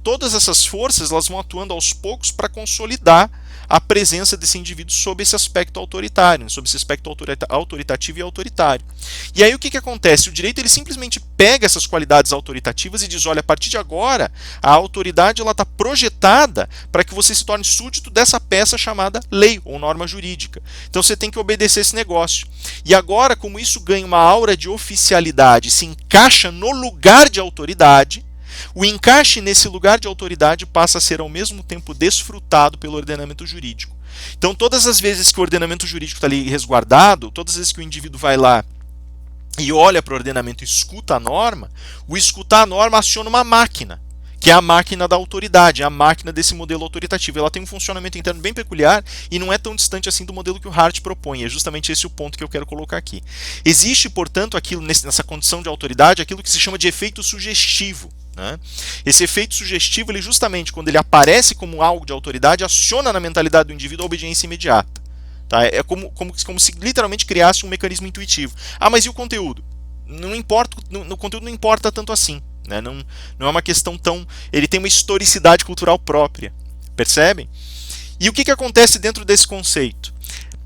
todas essas forças elas vão atuando aos poucos para consolidar a presença desse indivíduo sob esse aspecto autoritário, sob esse aspecto autoritativo e autoritário. E aí o que acontece? O direito ele simplesmente pega essas qualidades autoritativas e diz, olha, a partir de agora a autoridade está projetada para que você se torne súdito dessa peça chamada lei ou norma jurídica. Então você tem que obedecer esse negócio. E agora, como isso ganha uma aura de oficialidade, se encaixa no lugar de autoridade, o encaixe nesse lugar de autoridade passa a ser ao mesmo tempo desfrutado pelo ordenamento jurídico. Então todas as vezes que o ordenamento jurídico está ali resguardado, todas as vezes que o indivíduo vai lá e olha para o ordenamento e escuta a norma, o escutar a norma aciona uma máquina, que é a máquina da autoridade, a máquina desse modelo autoritativo. Ela tem um funcionamento interno bem peculiar e não é tão distante assim do modelo que o Hart propõe. É justamente esse o ponto que eu quero colocar aqui. Existe, portanto, nessa condição de autoridade, aquilo que se chama de efeito sugestivo. Né? Esse efeito sugestivo, ele justamente, quando ele aparece como algo de autoridade, aciona na mentalidade do indivíduo a obediência imediata. Tá? É como se literalmente criasse um mecanismo intuitivo. Ah, mas e o conteúdo? Não importa, o conteúdo não importa tanto assim. Né? Não é uma questão tão... Ele tem uma historicidade cultural própria. Percebem? E o que acontece dentro desse conceito?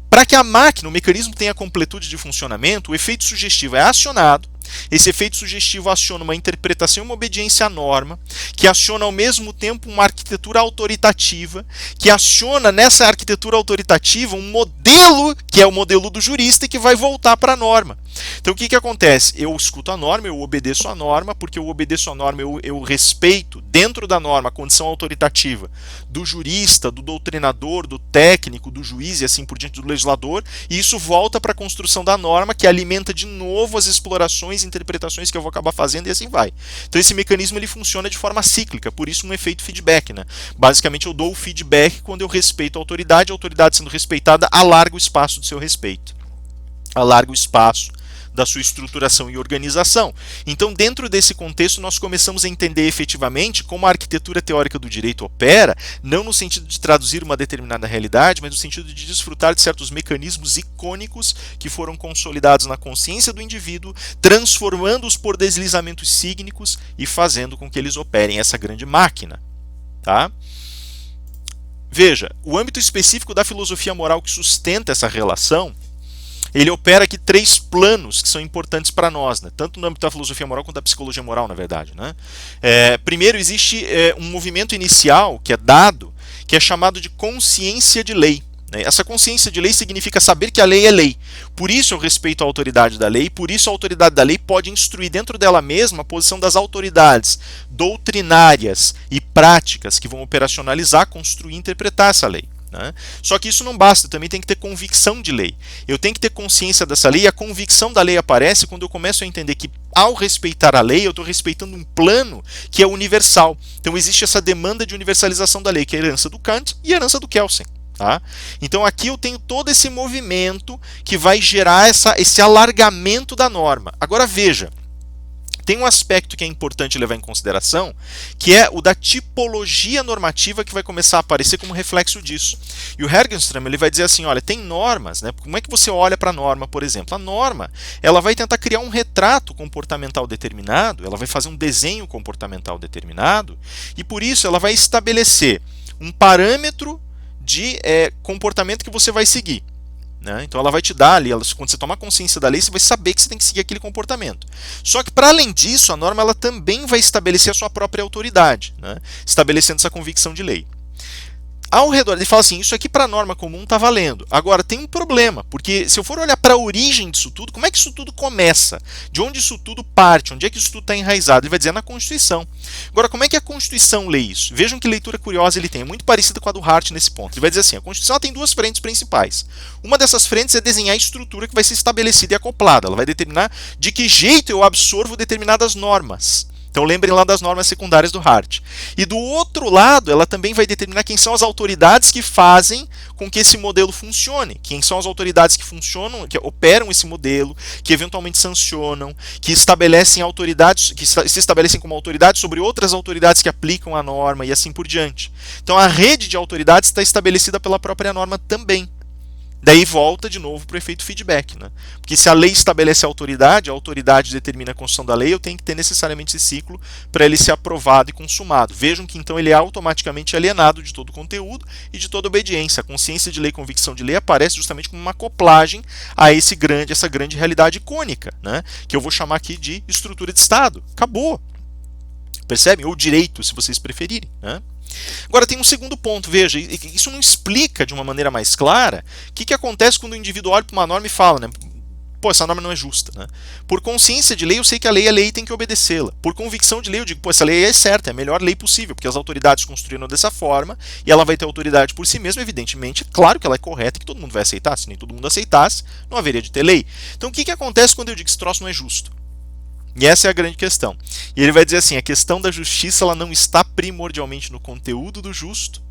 Para que a máquina, o mecanismo tenha completude de funcionamento, o efeito sugestivo é acionado. Esse efeito sugestivo aciona uma interpretação e uma obediência à norma, que aciona ao mesmo tempo uma arquitetura autoritativa, que aciona nessa arquitetura autoritativa um modelo, que é o modelo do jurista, e que vai voltar para a norma. Então o que acontece? Eu escuto a norma, eu obedeço a norma, porque eu obedeço a norma, eu respeito dentro da norma a condição autoritativa do jurista, do doutrinador, do técnico, do juiz e assim por diante, do legislador, e isso volta para a construção da norma, que alimenta de novo as explorações, interpretações que eu vou acabar fazendo e assim vai. Então esse mecanismo ele funciona de forma cíclica, por isso um efeito feedback. Né? Basicamente eu dou o feedback quando eu respeito a autoridade sendo respeitada, alarga o espaço do seu respeito. Alarga o espaço da sua estruturação e organização. Então, dentro desse contexto, nós começamos a entender efetivamente como a arquitetura teórica do direito opera, não no sentido de traduzir uma determinada realidade, mas no sentido de desfrutar de certos mecanismos icônicos que foram consolidados na consciência do indivíduo, transformando-os por deslizamentos sígnicos e fazendo com que eles operem essa grande máquina. Tá? Veja, o âmbito específico da filosofia moral que sustenta essa relação, ele opera aqui 3 planos que são importantes para nós, né? Tanto no âmbito da filosofia moral quanto da psicologia moral, na verdade. Né? Primeiro, existe um movimento inicial que é dado, que é chamado de consciência de lei. Essa consciência de lei significa saber que a lei é lei. Por isso eu respeito a autoridade da lei, por isso a autoridade da lei pode instruir dentro dela mesma a posição das autoridades doutrinárias e práticas que vão operacionalizar, construir e interpretar essa lei. Né? Só que isso não basta, eu também tenho que ter convicção de lei. Eu tenho que ter consciência dessa lei, e a convicção da lei aparece quando eu começo a entender que, ao respeitar a lei, eu estou respeitando um plano que é universal. Então existe essa demanda de universalização da lei, que é a herança do Kant e a herança do Kelsen. Tá? Então aqui eu tenho todo esse movimento que vai gerar esse alargamento da norma. Agora veja, tem um aspecto que é importante levar em consideração, que é o da tipologia normativa que vai começar a aparecer como reflexo disso. E o Hergenström, ele vai dizer assim, olha, tem normas, né? Como é que você olha para a norma, por exemplo? A norma, ela vai tentar criar um retrato comportamental determinado, ela vai fazer um desenho comportamental determinado, e por isso ela vai estabelecer um parâmetro de comportamento que você vai seguir. Né? Então ela vai te dar ali, quando você tomar consciência da lei, você vai saber que você tem que seguir aquele comportamento. Só que para além disso, a norma ela também vai estabelecer a sua própria autoridade, né? Estabelecendo essa convicção de lei. Ao redor, ele fala assim, isso aqui para a norma comum está valendo. Agora, tem um problema, porque se eu for olhar para a origem disso tudo, como é que isso tudo começa? De onde isso tudo parte? Onde é que isso tudo está enraizado? Ele vai dizer na Constituição. Agora, como é que a Constituição lê isso? Vejam que leitura curiosa ele tem, é muito parecida com a do Hart nesse ponto. Ele vai dizer assim, a Constituição ela tem 2 frentes principais. Uma dessas frentes é desenhar a estrutura que vai ser estabelecida e acoplada. Ela vai determinar de que jeito eu absorvo determinadas normas. Então lembrem lá das normas secundárias do Hart. E do outro lado, ela também vai determinar quem são as autoridades que fazem com que esse modelo funcione. Quem são as autoridades que funcionam, que operam esse modelo, que eventualmente sancionam, que estabelecem autoridades, que se estabelecem como autoridades sobre outras autoridades que aplicam a norma e assim por diante. Então a rede de autoridades está estabelecida pela própria norma também. Daí volta de novo para o efeito feedback. Né? Porque se a lei estabelece a autoridade determina a construção da lei, eu tenho que ter necessariamente esse ciclo para ele ser aprovado e consumado. Vejam que então ele é automaticamente alienado de todo o conteúdo e de toda obediência. A consciência de lei e convicção de lei aparece justamente como uma acoplagem a essa grande realidade icônica, né? Que eu vou chamar aqui de estrutura de Estado. Acabou. Percebem? Ou direito, se vocês preferirem. Né? Agora tem um segundo ponto, veja, isso não explica de uma maneira mais clara o que acontece quando o indivíduo olha para uma norma e fala, né? Pô, essa norma não é justa. Né? Por consciência de lei, eu sei que a lei é lei e tem que obedecê-la. Por convicção de lei, eu digo, pô, essa lei é certa, é a melhor lei possível, porque as autoridades construíram dessa forma e ela vai ter autoridade por si mesma, evidentemente, claro que ela é correta e que todo mundo vai aceitar. Se nem todo mundo aceitasse, não haveria de ter lei. Então o que acontece quando eu digo que esse troço não é justo? E essa é a grande questão. E ele vai dizer assim, a questão da justiça ela não está primordialmente no conteúdo do justo.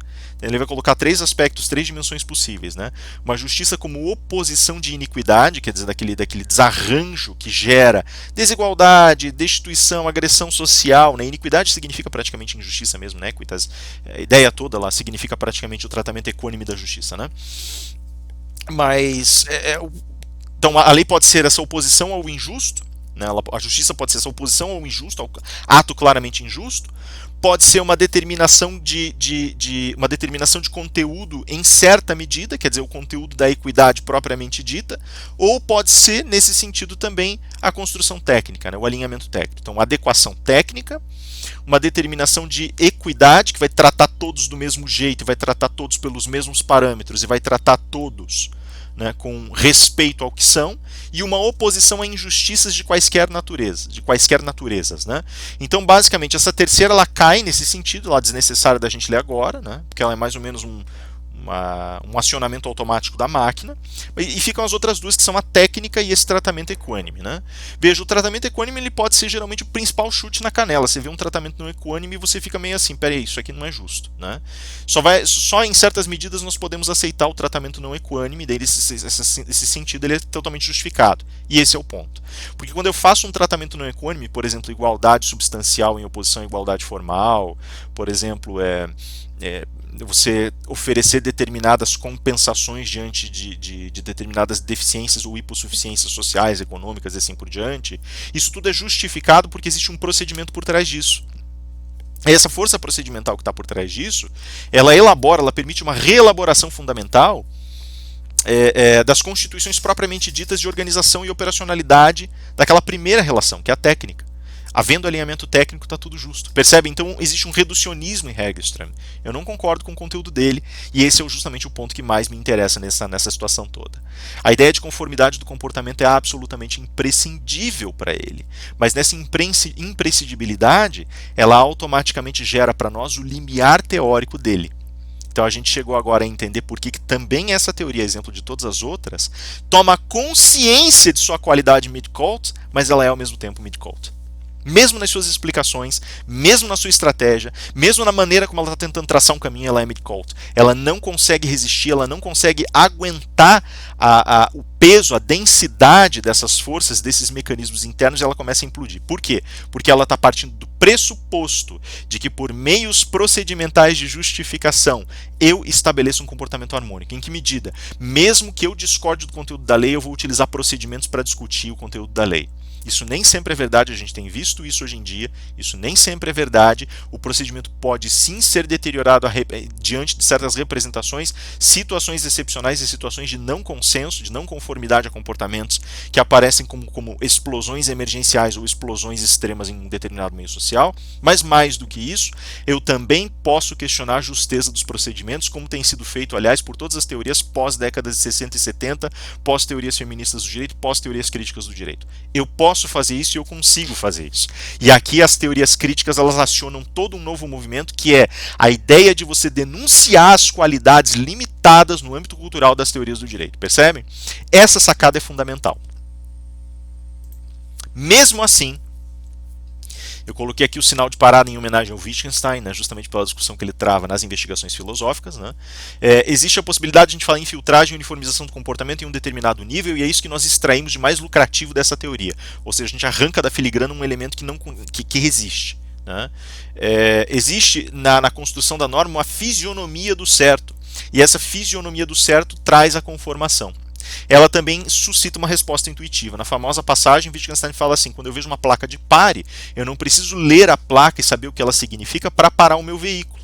Ele vai colocar 3 aspectos, 3 dimensões possíveis. Né? Uma justiça como oposição de iniquidade, quer dizer, daquele desarranjo que gera desigualdade, destituição, agressão social. Né? Iniquidade significa praticamente injustiça mesmo, né? Equitas, a ideia toda lá significa praticamente o tratamento equânime da justiça. Né? Mas, então a lei pode ser essa oposição ao injusto, né? A justiça pode ser essa oposição ao injusto, ao ato claramente injusto, pode ser uma determinação uma determinação de conteúdo em certa medida, quer dizer, o conteúdo da equidade propriamente dita, ou pode ser, nesse sentido também, a construção técnica, né? O alinhamento técnico. Então, adequação técnica, uma determinação de equidade, que vai tratar todos do mesmo jeito, vai tratar todos pelos mesmos parâmetros e vai tratar todos, né, com respeito ao que são, e uma oposição a injustiças de quaisquer naturezas. Né? Então, basicamente, essa terceira ela cai nesse sentido, ela é desnecessária da gente ler agora, né, porque ela é mais ou menos um acionamento automático da máquina, e ficam as outras duas que são a técnica e esse tratamento equânime, né? Veja, o tratamento equânime ele pode ser geralmente o principal chute na canela. Você vê um tratamento não equânime e você fica meio assim, peraí, isso aqui não é justo, né? Só em certas medidas nós podemos aceitar o tratamento não equânime, daí esse sentido ele é totalmente justificado. E esse é o ponto. Porque quando eu faço um tratamento não equânime, por exemplo, igualdade substancial em oposição à igualdade formal, por exemplo, você oferecer determinadas compensações diante de determinadas deficiências ou hipossuficiências sociais, econômicas e assim por diante, isso tudo é justificado porque existe um procedimento por trás disso. Essa força procedimental que está por trás disso, ela permite uma reelaboração fundamental das constituições propriamente ditas de organização e operacionalidade daquela primeira relação, que é a técnica. Havendo alinhamento técnico, está tudo justo. Percebe? Então existe um reducionismo em Hägerström. Eu não concordo com o conteúdo dele, e esse é justamente o ponto que mais me interessa nessa situação toda. A ideia de conformidade do comportamento é absolutamente imprescindível para ele, mas nessa imprescindibilidade, ela automaticamente gera para nós o limiar teórico dele. Então a gente chegou agora a entender por que também essa teoria, exemplo de todas as outras, toma consciência de sua qualidade mid-cult, mas ela é ao mesmo tempo mid-cult. Mesmo nas suas explicações, mesmo na sua estratégia, mesmo na maneira como ela está tentando traçar um caminho, ela é mid-cult. Ela não consegue resistir, ela não consegue aguentar o peso, a densidade dessas forças, desses mecanismos internos, e ela começa a implodir. Por quê? Porque ela está partindo do pressuposto de que por meios procedimentais de justificação eu estabeleço um comportamento harmônico. Em que medida? Mesmo que eu discorde do conteúdo da lei, eu vou utilizar procedimentos para discutir o conteúdo da lei. Isso nem sempre é verdade, a gente tem visto isso hoje em dia, isso nem sempre é verdade, o procedimento pode sim ser deteriorado diante de certas representações, situações excepcionais e situações de não consenso, de não conformidade a comportamentos que aparecem como explosões emergenciais ou explosões extremas em um determinado meio social, mas mais do que isso, eu também posso questionar a justeza dos procedimentos, como tem sido feito, aliás, por todas as teorias pós-décadas de 60 e 70, pós-teorias feministas do direito, pós-teorias críticas do direito. Eu posso fazer isso e eu consigo fazer isso. E aqui as teorias críticas elas acionam todo um novo movimento que é a ideia de você denunciar as qualidades limitadas no âmbito cultural das teorias do direito. Percebem? Essa sacada é fundamental. Mesmo assim, eu coloquei aqui o sinal de parada em homenagem ao Wittgenstein, né, justamente pela discussão que ele trava nas investigações filosóficas. Né. Existe a possibilidade de a gente falar em filtragem e uniformização do comportamento em um determinado nível, e é isso que nós extraímos de mais lucrativo dessa teoria. Ou seja, a gente arranca da filigrana um elemento que resiste. Né. Existe na construção da norma uma fisionomia do certo, e essa fisionomia do certo traz a conformação. Ela também suscita uma resposta intuitiva. Na famosa passagem, Wittgenstein fala assim: quando eu vejo uma placa de pare, eu não preciso ler a placa e saber o que ela significa para parar o meu veículo.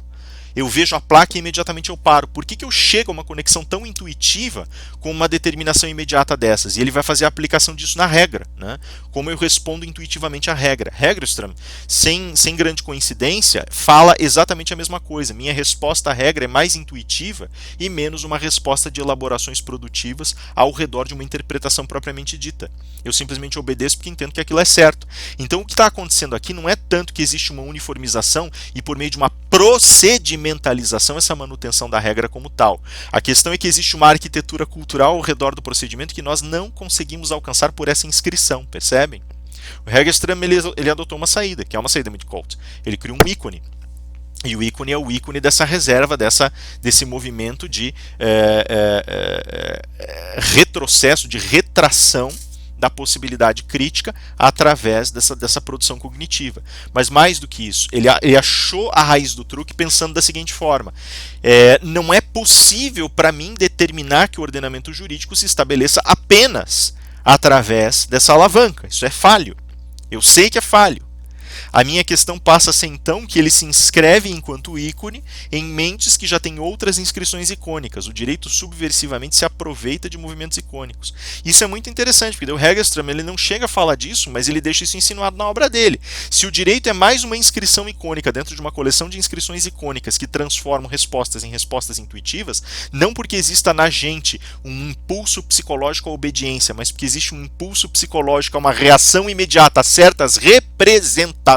Eu vejo a placa e imediatamente eu paro. Por que eu chego a uma conexão tão intuitiva com uma determinação imediata dessas? E ele vai fazer a aplicação disso na regra. Né? Como eu respondo intuitivamente à regra. Hägerström, sem grande coincidência, fala exatamente a mesma coisa. Minha resposta à regra é mais intuitiva e menos uma resposta de elaborações produtivas ao redor de uma interpretação propriamente dita. Eu simplesmente obedeço porque entendo que aquilo é certo. Então o que está acontecendo aqui não é tanto que existe uma uniformização e por meio de uma procedimentalização essa manutenção da regra como tal. A questão é que existe uma arquitetura cultural ao redor do procedimento que nós não conseguimos alcançar por essa inscrição, percebem? O Hägerström ele adotou uma saída, que é uma saída mid-cult. Ele criou um ícone. E o ícone é o ícone dessa reserva, desse movimento de retrocesso, de retração da possibilidade crítica através dessa produção cognitiva. Mas mais do que isso, ele achou a raiz do truque pensando da seguinte forma: não é possível para mim determinar que o ordenamento jurídico se estabeleça apenas através dessa alavanca. Isso é falho. Eu sei que é falho. A minha questão passa a ser então que ele se inscreve enquanto ícone em mentes que já têm outras inscrições icônicas. O direito subversivamente se aproveita de movimentos icônicos. Isso é muito interessante, porque o Hägerström ele não chega a falar disso, mas ele deixa isso insinuado na obra dele. Se o direito é mais uma inscrição icônica dentro de uma coleção de inscrições icônicas que transformam respostas em respostas intuitivas, não porque exista na gente um impulso psicológico à obediência, mas porque existe um impulso psicológico a uma reação imediata a certas representações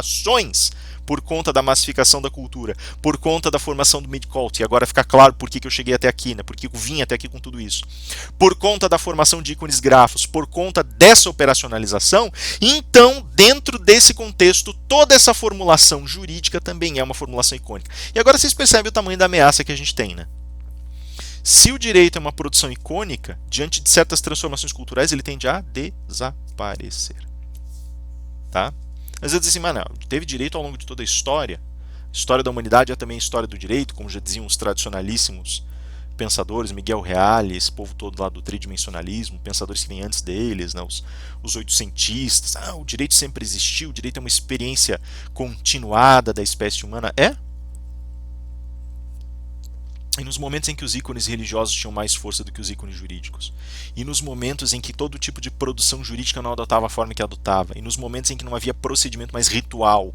por conta da massificação da cultura, por conta da formação do mid-cult, e agora fica claro por que eu cheguei até aqui, né? Por que eu vim até aqui com tudo isso. Por conta da formação de ícones grafos, por conta dessa operacionalização, então, dentro desse contexto, toda essa formulação jurídica também é uma formulação icônica. E agora vocês percebem o tamanho da ameaça que a gente tem, né? Se o direito é uma produção icônica, diante de certas transformações culturais, ele tende a desaparecer. Tá? Às vezes dizem, mas não, teve direito ao longo de toda a história. A história da humanidade é também a história do direito, como já diziam os tradicionalíssimos pensadores, Miguel Reale, esse povo todo lá do tridimensionalismo, pensadores que vêm antes deles, né, os oitocentistas. O direito sempre existiu, o direito é uma experiência continuada da espécie humana. E nos momentos em que os ícones religiosos tinham mais força do que os ícones jurídicos, e nos momentos em que todo tipo de produção jurídica não adotava a forma que adotava, e nos momentos em que não havia procedimento mais ritual,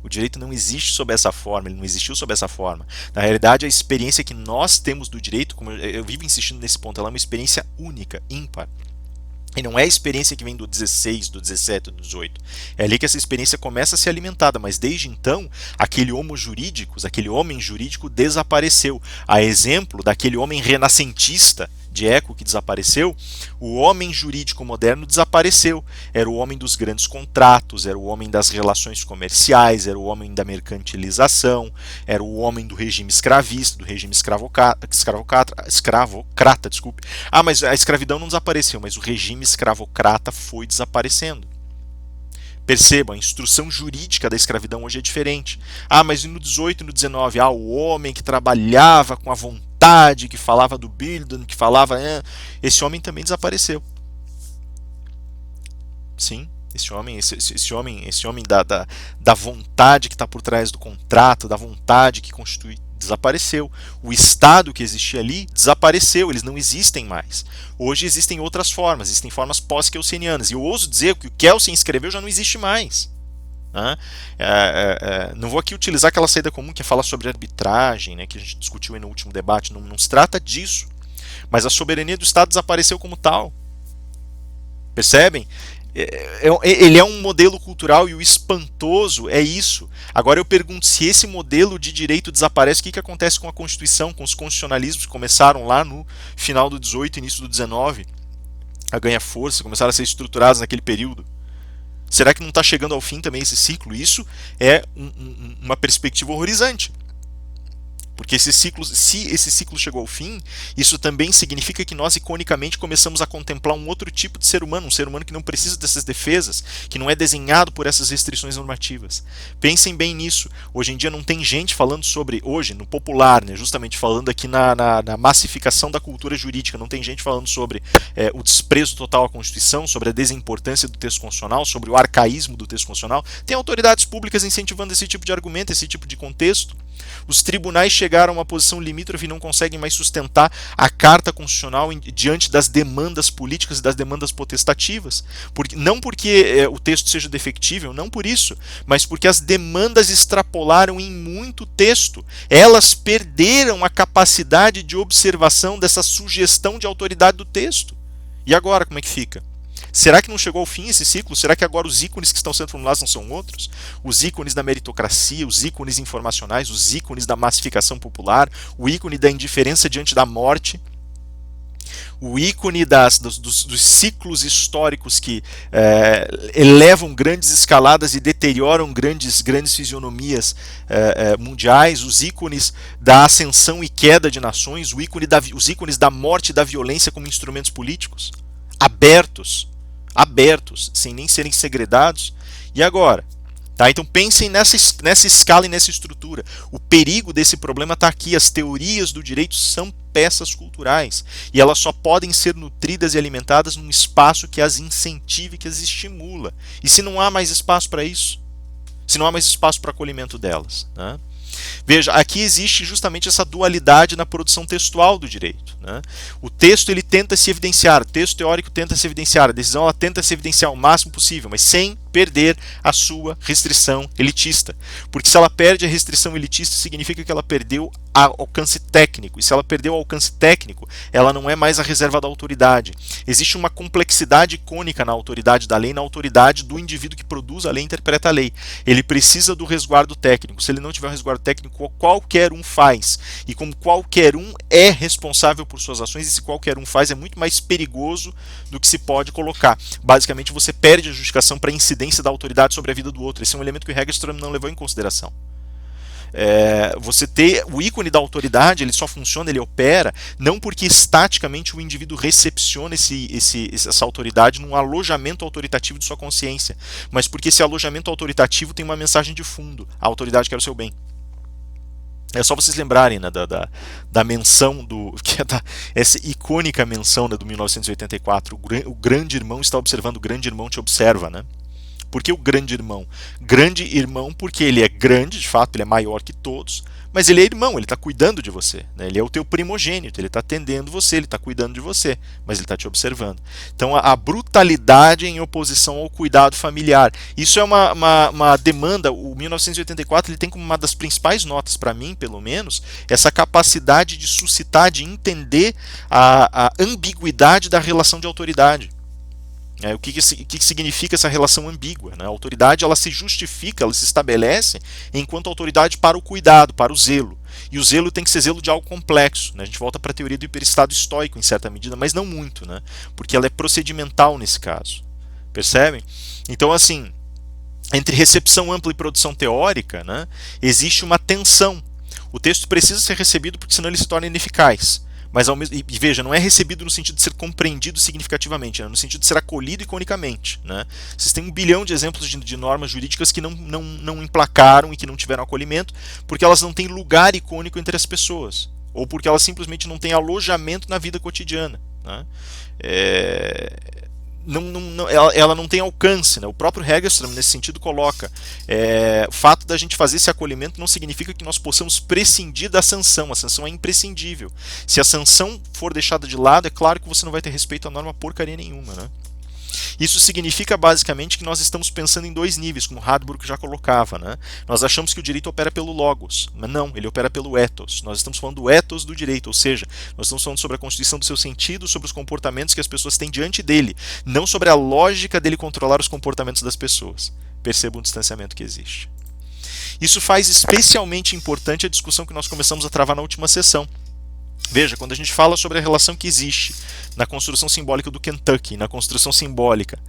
o direito não existe sob essa forma, ele não existiu sob essa forma. Na realidade, a experiência que nós temos do direito, como eu vivo insistindo nesse ponto, ela é uma experiência única, ímpar. E não é a experiência que vem do 16, do 17, do 18. É ali que essa experiência começa a ser alimentada, mas desde então, aquele homo jurídicos, aquele homem jurídico desapareceu. A exemplo daquele homem renascentista de Eco que desapareceu, o homem jurídico moderno desapareceu. Era o homem dos grandes contratos, era o homem das relações comerciais, era o homem da mercantilização, era o homem do regime escravista, do regime escravocrata, desculpe. Mas a escravidão não desapareceu, mas o regime escravocrata foi desaparecendo. Percebam, a instrução jurídica da escravidão hoje é diferente. Mas no 18 e no 19, o homem que trabalhava com a vontade, que falava do Bildung, que falava... esse homem também desapareceu. Sim, esse homem da vontade que está por trás do contrato, da vontade que constitui, desapareceu. O Estado que existia ali desapareceu, eles não existem mais. Hoje existem outras formas, existem formas pós-kelsenianas. E eu ouso dizer que o Kelsen escreveu já não existe mais. Não vou aqui utilizar aquela saída comum que é falar sobre arbitragem, né, que a gente discutiu aí no último debate, não se trata disso. Mas a soberania do Estado desapareceu como tal. Percebem? Ele é um modelo cultural e o espantoso é isso. Agora eu pergunto, se esse modelo de direito desaparece, o que acontece com a Constituição, com os constitucionalismos que começaram lá no final do 18 e início do 19 a ganhar força, começaram a ser estruturados naquele período? Será que não está chegando ao fim também esse ciclo? Isso é uma perspectiva horrorizante. Porque se esse ciclo chegou ao fim, isso também significa que nós iconicamente começamos a contemplar um outro tipo de ser humano, um ser humano que não precisa dessas defesas, que não é desenhado por essas restrições normativas. Pensem bem nisso. Hoje em dia não tem gente falando sobre, hoje, no popular, né, justamente falando aqui na massificação da cultura jurídica, não tem gente falando sobre o desprezo total à Constituição, sobre a desimportância do texto constitucional, sobre o arcaísmo do texto constitucional. Tem autoridades públicas incentivando esse tipo de argumento, esse tipo de contexto. Os tribunais chegaram a uma posição limítrofe e não conseguem mais sustentar a Carta Constitucional diante das demandas políticas e das demandas potestativas. Não porque o texto seja defectível, não por isso, mas porque as demandas extrapolaram em muito texto. Elas perderam a capacidade de observação dessa sugestão de autoridade do texto. E agora, como é que fica? Será que não chegou ao fim esse ciclo? Será que agora os ícones que estão sendo formulados não são outros? Os ícones da meritocracia, os ícones informacionais, os ícones da massificação popular, o ícone da indiferença diante da morte, o ícone dos ciclos históricos que elevam grandes escaladas e deterioram grandes fisionomias mundiais, os ícones da ascensão e queda de nações, os ícones da morte e da violência como instrumentos políticos, abertos, sem nem serem segredados. E agora? Então pensem nessa escala e nessa estrutura. O perigo desse problema está aqui. As teorias do direito são peças culturais. E elas só podem ser nutridas e alimentadas num espaço que as incentive, que as estimula. E se não há mais espaço para isso? Se não há mais espaço para acolhimento delas, né? Veja, aqui existe justamente essa dualidade na produção textual do direito, né? O texto ele tenta se evidenciar, o texto teórico tenta se evidenciar, a decisão ela tenta se evidenciar o máximo possível, mas sem perder a sua restrição elitista. Porque se ela perde a restrição elitista, significa que ela perdeu alcance técnico. E se ela perdeu o alcance técnico, ela não é mais a reserva da autoridade. Existe uma complexidade icônica na autoridade da lei, na autoridade do indivíduo que produz a lei e interpreta a lei. Ele precisa do resguardo técnico. Se ele não tiver o resguardo técnico, qualquer um faz. E como qualquer um é responsável por suas ações, e se qualquer um faz, é muito mais perigoso do que se pode colocar. Basicamente, você perde a justificação para a incidência da autoridade sobre a vida do outro. Esse é um elemento que o Hegström não levou em consideração. Você ter o ícone da autoridade, ele só funciona, ele opera, não porque estaticamente o indivíduo recepciona essa autoridade num alojamento autoritativo de sua consciência, mas porque esse alojamento autoritativo tem uma mensagem de fundo: a autoridade quer o seu bem. É só vocês lembrarem, né, da menção que é essa icônica menção, né, do 1984, o grande irmão está observando, o grande irmão te observa, né? Por que o grande irmão? Grande irmão porque ele é grande, de fato, ele é maior que todos, mas ele é irmão, ele está cuidando de você, né? Ele é o teu primogênito, ele está atendendo você, ele está cuidando de você, mas ele está te observando. Então a brutalidade em oposição ao cuidado familiar, isso é uma demanda. O 1984 ele tem como uma das principais notas, para mim pelo menos, essa capacidade de suscitar, de entender a ambiguidade da relação de autoridade. O que significa essa relação ambígua, né? A autoridade, ela se justifica, ela se estabelece enquanto autoridade para o cuidado, para o zelo. E o zelo tem que ser zelo de algo complexo, né? A gente volta para a teoria do hiperestado estoico em certa medida, mas não muito, né? Porque ela é procedimental nesse caso. Percebem? Então, assim, entre recepção ampla e produção teórica, né, existe uma tensão. O texto precisa ser recebido porque senão ele se torna ineficaz. Mas e veja, não é recebido no sentido de ser compreendido significativamente, né? No sentido de ser acolhido iconicamente, né? Vocês têm 1 bilhão de exemplos de normas jurídicas que não emplacaram e que não tiveram acolhimento porque elas não têm lugar icônico entre as pessoas, ou porque elas simplesmente não têm alojamento na vida cotidiana, né? Ela não tem alcance, né? O próprio Hegström nesse sentido coloca, o fato da gente fazer esse acolhimento não significa que nós possamos prescindir da sanção. A sanção é imprescindível. Se a sanção for deixada de lado, é claro que você não vai ter respeito à norma porcaria nenhuma, né? Isso significa basicamente que nós estamos pensando em 2 níveis, como Radbruch já colocava, né? Nós achamos que o direito opera pelo logos, mas não, ele opera pelo ethos. Nós estamos falando do ethos do direito, ou seja, nós estamos falando sobre a constituição do seu sentido, sobre os comportamentos que as pessoas têm diante dele, não sobre a lógica dele controlar os comportamentos das pessoas. Percebam o distanciamento que existe. Isso faz especialmente importante a discussão que nós começamos a travar na última sessão. Veja, quando a gente fala sobre a relação que existe na construção simbólica do Kentucky, na construção simbólica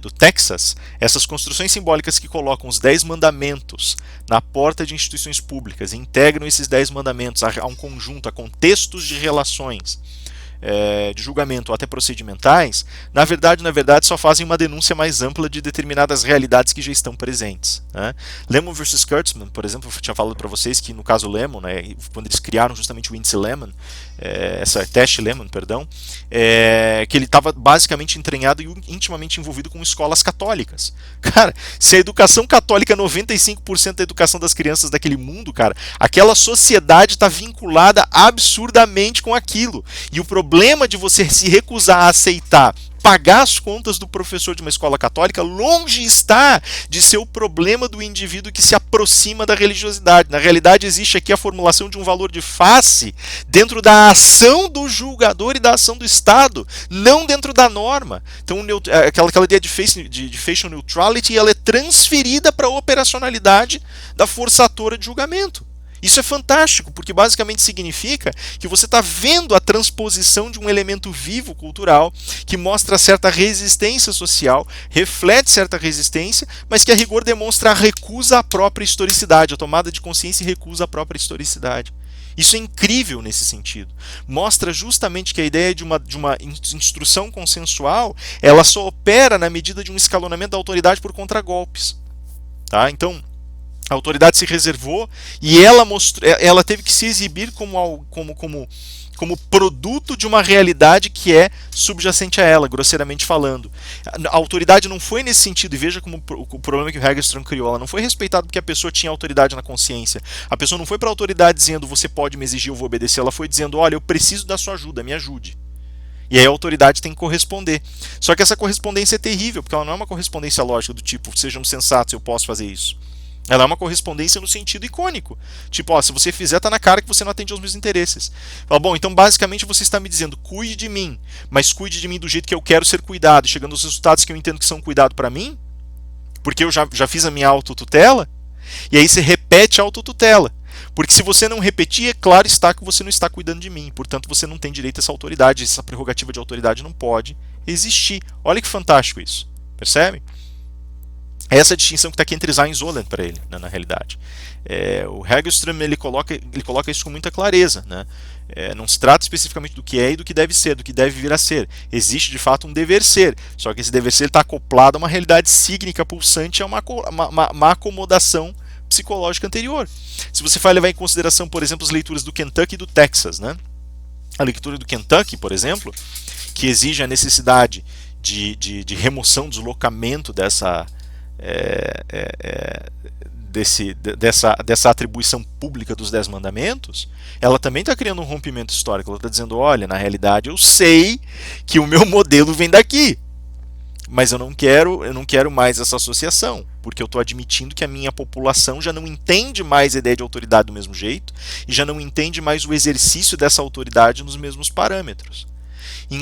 do Texas, essas construções simbólicas que colocam os 10 mandamentos na porta de instituições públicas e integram esses 10 mandamentos a um conjunto, a contextos de relações, de julgamento ou até procedimentais, na verdade só fazem uma denúncia mais ampla de determinadas realidades que já estão presentes, né? Lemon versus Kurtzman, por exemplo, eu tinha falado para vocês que no caso Lemon, né, quando eles criaram justamente o índice Lemon, essa teste Lemon, perdão, que ele estava basicamente entranhado e intimamente envolvido com escolas católicas. Cara, se a educação católica é 95% da educação das crianças daquele mundo, cara, aquela sociedade está vinculada absurdamente com aquilo. E o problema de você se recusar a aceitar pagar as contas do professor de uma escola católica longe está de ser o problema do indivíduo que se aproxima da religiosidade. Na realidade, existe aqui a formulação de um valor de face dentro da ação do julgador e da ação do Estado, não dentro da norma. Então, aquela ideia de facial neutrality, ela é transferida para a operacionalidade da força atora de julgamento. Isso é fantástico, porque basicamente significa que você está vendo a transposição de um elemento vivo cultural que mostra certa resistência social, reflete certa resistência, mas que a rigor demonstra a recusa à própria historicidade, a tomada de consciência e recusa à própria historicidade. Isso é incrível nesse sentido. Mostra justamente que a ideia de uma instrução consensual, ela só opera na medida de um escalonamento da autoridade por contragolpes. Tá? Então, a autoridade se reservou e ela teve que se exibir como produto de uma realidade que é subjacente a ela, grosseiramente falando. A autoridade não foi nesse sentido, e veja como o problema que o Hegström criou, ela não foi respeitada porque a pessoa tinha autoridade na consciência. A pessoa não foi para a autoridade dizendo, você pode me exigir, eu vou obedecer. Ela foi dizendo, olha, eu preciso da sua ajuda, me ajude. E aí a autoridade tem que corresponder. Só que essa correspondência é terrível, porque ela não é uma correspondência lógica do tipo, sejam sensatos, eu posso fazer isso. Ela é uma correspondência no sentido icônico. Tipo, ó, se você fizer, tá na cara que você não atende aos meus interesses. Fala, bom, então basicamente você está me dizendo, cuide de mim, mas cuide de mim do jeito que eu quero ser cuidado, chegando aos resultados que eu entendo que são cuidado para mim, porque eu já fiz a minha autotutela, e aí você repete a autotutela. Porque se você não repetir, é claro está que você não está cuidando de mim. Portanto, você não tem direito a essa autoridade. Essa prerrogativa de autoridade não pode existir. Olha que fantástico isso. Percebe? Essa é a distinção que está aqui entre Zayn e Zoland para ele, né, na realidade. O Hegström ele coloca isso com muita clareza. Né? Não se trata especificamente do que é e do que deve ser, do que deve vir a ser. Existe de fato um dever ser, só que esse dever ser está acoplado a uma realidade sígnica, pulsante, a uma acomodação psicológica anterior. Se você vai levar em consideração, por exemplo, as leituras do Kentucky e do Texas, né? A leitura do Kentucky, por exemplo, que exige a necessidade de remoção, deslocamento dessa atribuição pública dos 10 mandamentos, ela também está criando um rompimento histórico. Ela está dizendo, olha, na realidade eu sei que o meu modelo vem daqui, mas eu não quero mais essa associação, porque eu estou admitindo que a minha população já não entende mais a ideia de autoridade do mesmo jeito e já não entende mais o exercício dessa autoridade nos mesmos parâmetros.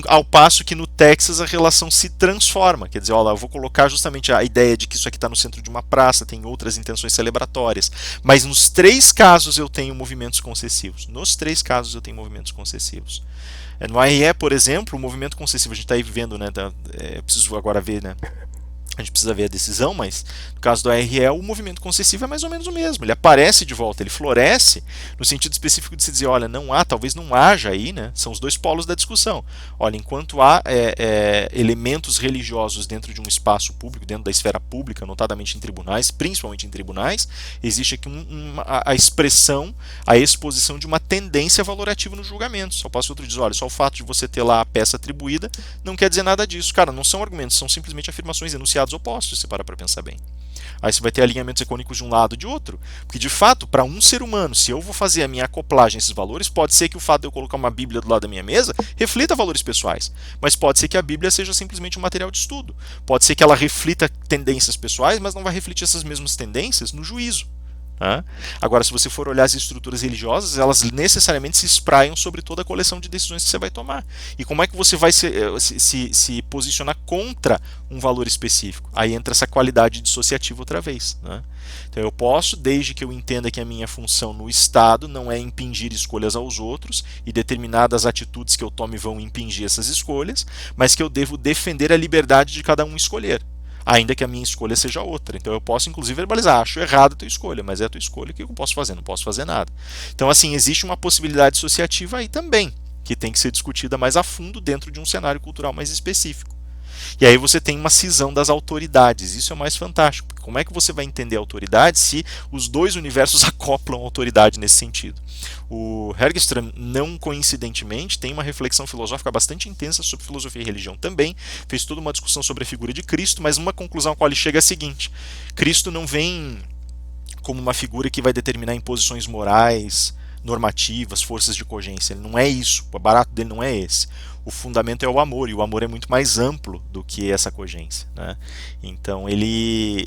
Ao passo que no Texas a relação se transforma, quer dizer, olha, eu vou colocar justamente a ideia de que isso aqui está no centro de uma praça, tem outras intenções celebratórias, mas nos 3 casos eu tenho movimentos concessivos. Nos 3 casos eu tenho movimentos concessivos. No ARE, por exemplo, o movimento concessivo, a gente está aí vivendo, né? Preciso agora ver, né? A gente precisa ver a decisão, mas no caso do ARE, o movimento concessivo é mais ou menos o mesmo. Ele aparece de volta, ele floresce no sentido específico de se dizer, olha, talvez não haja aí, né? São os 2 polos da discussão. Olha, enquanto há elementos religiosos dentro de um espaço público, dentro da esfera pública, notadamente em tribunais, principalmente em tribunais, existe aqui a expressão, a exposição de uma tendência valorativa nos julgamentos. Ao passo que outro diz, olha, só o fato de você ter lá a peça atribuída não quer dizer nada disso. Cara, não são argumentos, são simplesmente afirmações enunciadas opostos, se parar para pensar bem. Aí você vai ter alinhamentos icônicos de um lado e de outro. Porque, de fato, para um ser humano, se eu vou fazer a minha acoplagem a esses valores, pode ser que o fato de eu colocar uma Bíblia do lado da minha mesa reflita valores pessoais. Mas pode ser que a Bíblia seja simplesmente um material de estudo. Pode ser que ela reflita tendências pessoais, mas não vai refletir essas mesmas tendências no juízo. Agora, se você for olhar as estruturas religiosas, elas necessariamente se espraiam sobre toda a coleção de decisões que você vai tomar. E como é que você vai se posicionar contra um valor específico? Aí entra essa qualidade dissociativa outra vez. Então eu posso, desde que eu entenda que a minha função no Estado não é impingir escolhas aos outros, e determinadas atitudes que eu tome vão impingir essas escolhas, mas que eu devo defender a liberdade de cada um escolher, ainda que a minha escolha seja outra. Então eu posso inclusive verbalizar, acho errado a tua escolha, mas é a tua escolha, o que eu posso fazer? Não posso fazer nada. Então assim, existe uma possibilidade associativa aí também, que tem que ser discutida mais a fundo dentro de um cenário cultural mais específico. E aí você tem uma cisão das autoridades, isso é o mais fantástico, porque como é que você vai entender a autoridade se os 2 universos acoplam a autoridade nesse sentido? O Hegström, não coincidentemente, tem uma reflexão filosófica bastante intensa sobre filosofia e religião também, fez toda uma discussão sobre a figura de Cristo, mas uma conclusão a qual ele chega é a seguinte: Cristo não vem como uma figura que vai determinar imposições morais, normativas, forças de cogência. Ele não é isso, o barato dele não é esse. O fundamento é o amor, e o amor é muito mais amplo do que essa cogência. Então ele,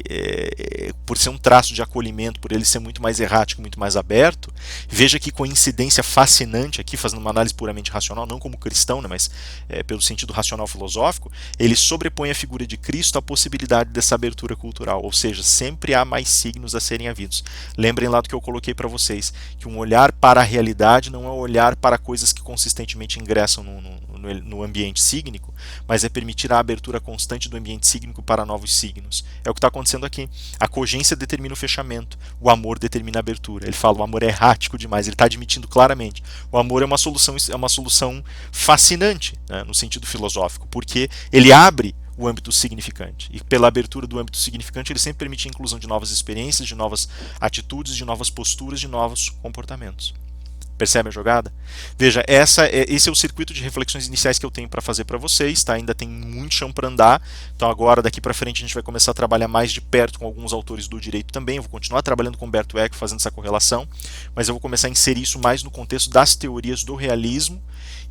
por ser um traço de acolhimento, por ele ser muito mais errático, muito mais aberto, veja que coincidência fascinante aqui, fazendo uma análise puramente racional, não como cristão, mas pelo sentido racional filosófico, ele sobrepõe a figura de Cristo à possibilidade dessa abertura cultural, ou seja, sempre há mais signos a serem havidos. Lembrem lá do que eu coloquei para vocês, que um olhar para a realidade não é um olhar para coisas que consistentemente ingressam no ambiente sígnico, mas é permitir a abertura constante do ambiente sígnico para novos signos. É o que está acontecendo aqui. A cogência determina o fechamento, o amor determina a abertura. Ele fala, o amor é errático demais, ele está admitindo claramente. O amor é uma solução fascinante, no sentido filosófico, porque ele abre o âmbito significante. E pela abertura do âmbito significante, ele sempre permite a inclusão de novas experiências, de novas atitudes, de novas posturas, de novos comportamentos. Percebe a jogada? Veja, esse é o circuito de reflexões iniciais que eu tenho para fazer para vocês, tá? Ainda tem muito chão para andar, então agora daqui para frente a gente vai começar a trabalhar mais de perto com alguns autores do direito também. Eu vou continuar trabalhando com Humberto Eco, fazendo essa correlação, mas eu vou começar a inserir isso mais no contexto das teorias do realismo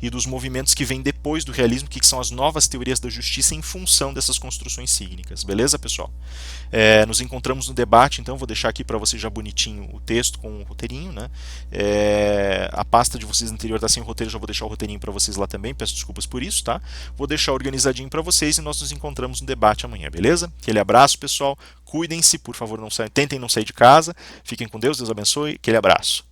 e dos movimentos que vêm depois do realismo, que são as novas teorias da justiça em função dessas construções cínicas. Beleza, pessoal? Nos encontramos no debate, então vou deixar aqui para vocês já bonitinho o texto com o roteirinho, né? A pasta de vocês anterior está sem o roteiro, já vou deixar o roteirinho para vocês lá também, peço desculpas por isso, tá? Vou deixar organizadinho para vocês e nós nos encontramos no debate amanhã, beleza? Aquele abraço, pessoal, cuidem-se, por favor, tentem não sair de casa, fiquem com Deus, Deus abençoe, aquele abraço.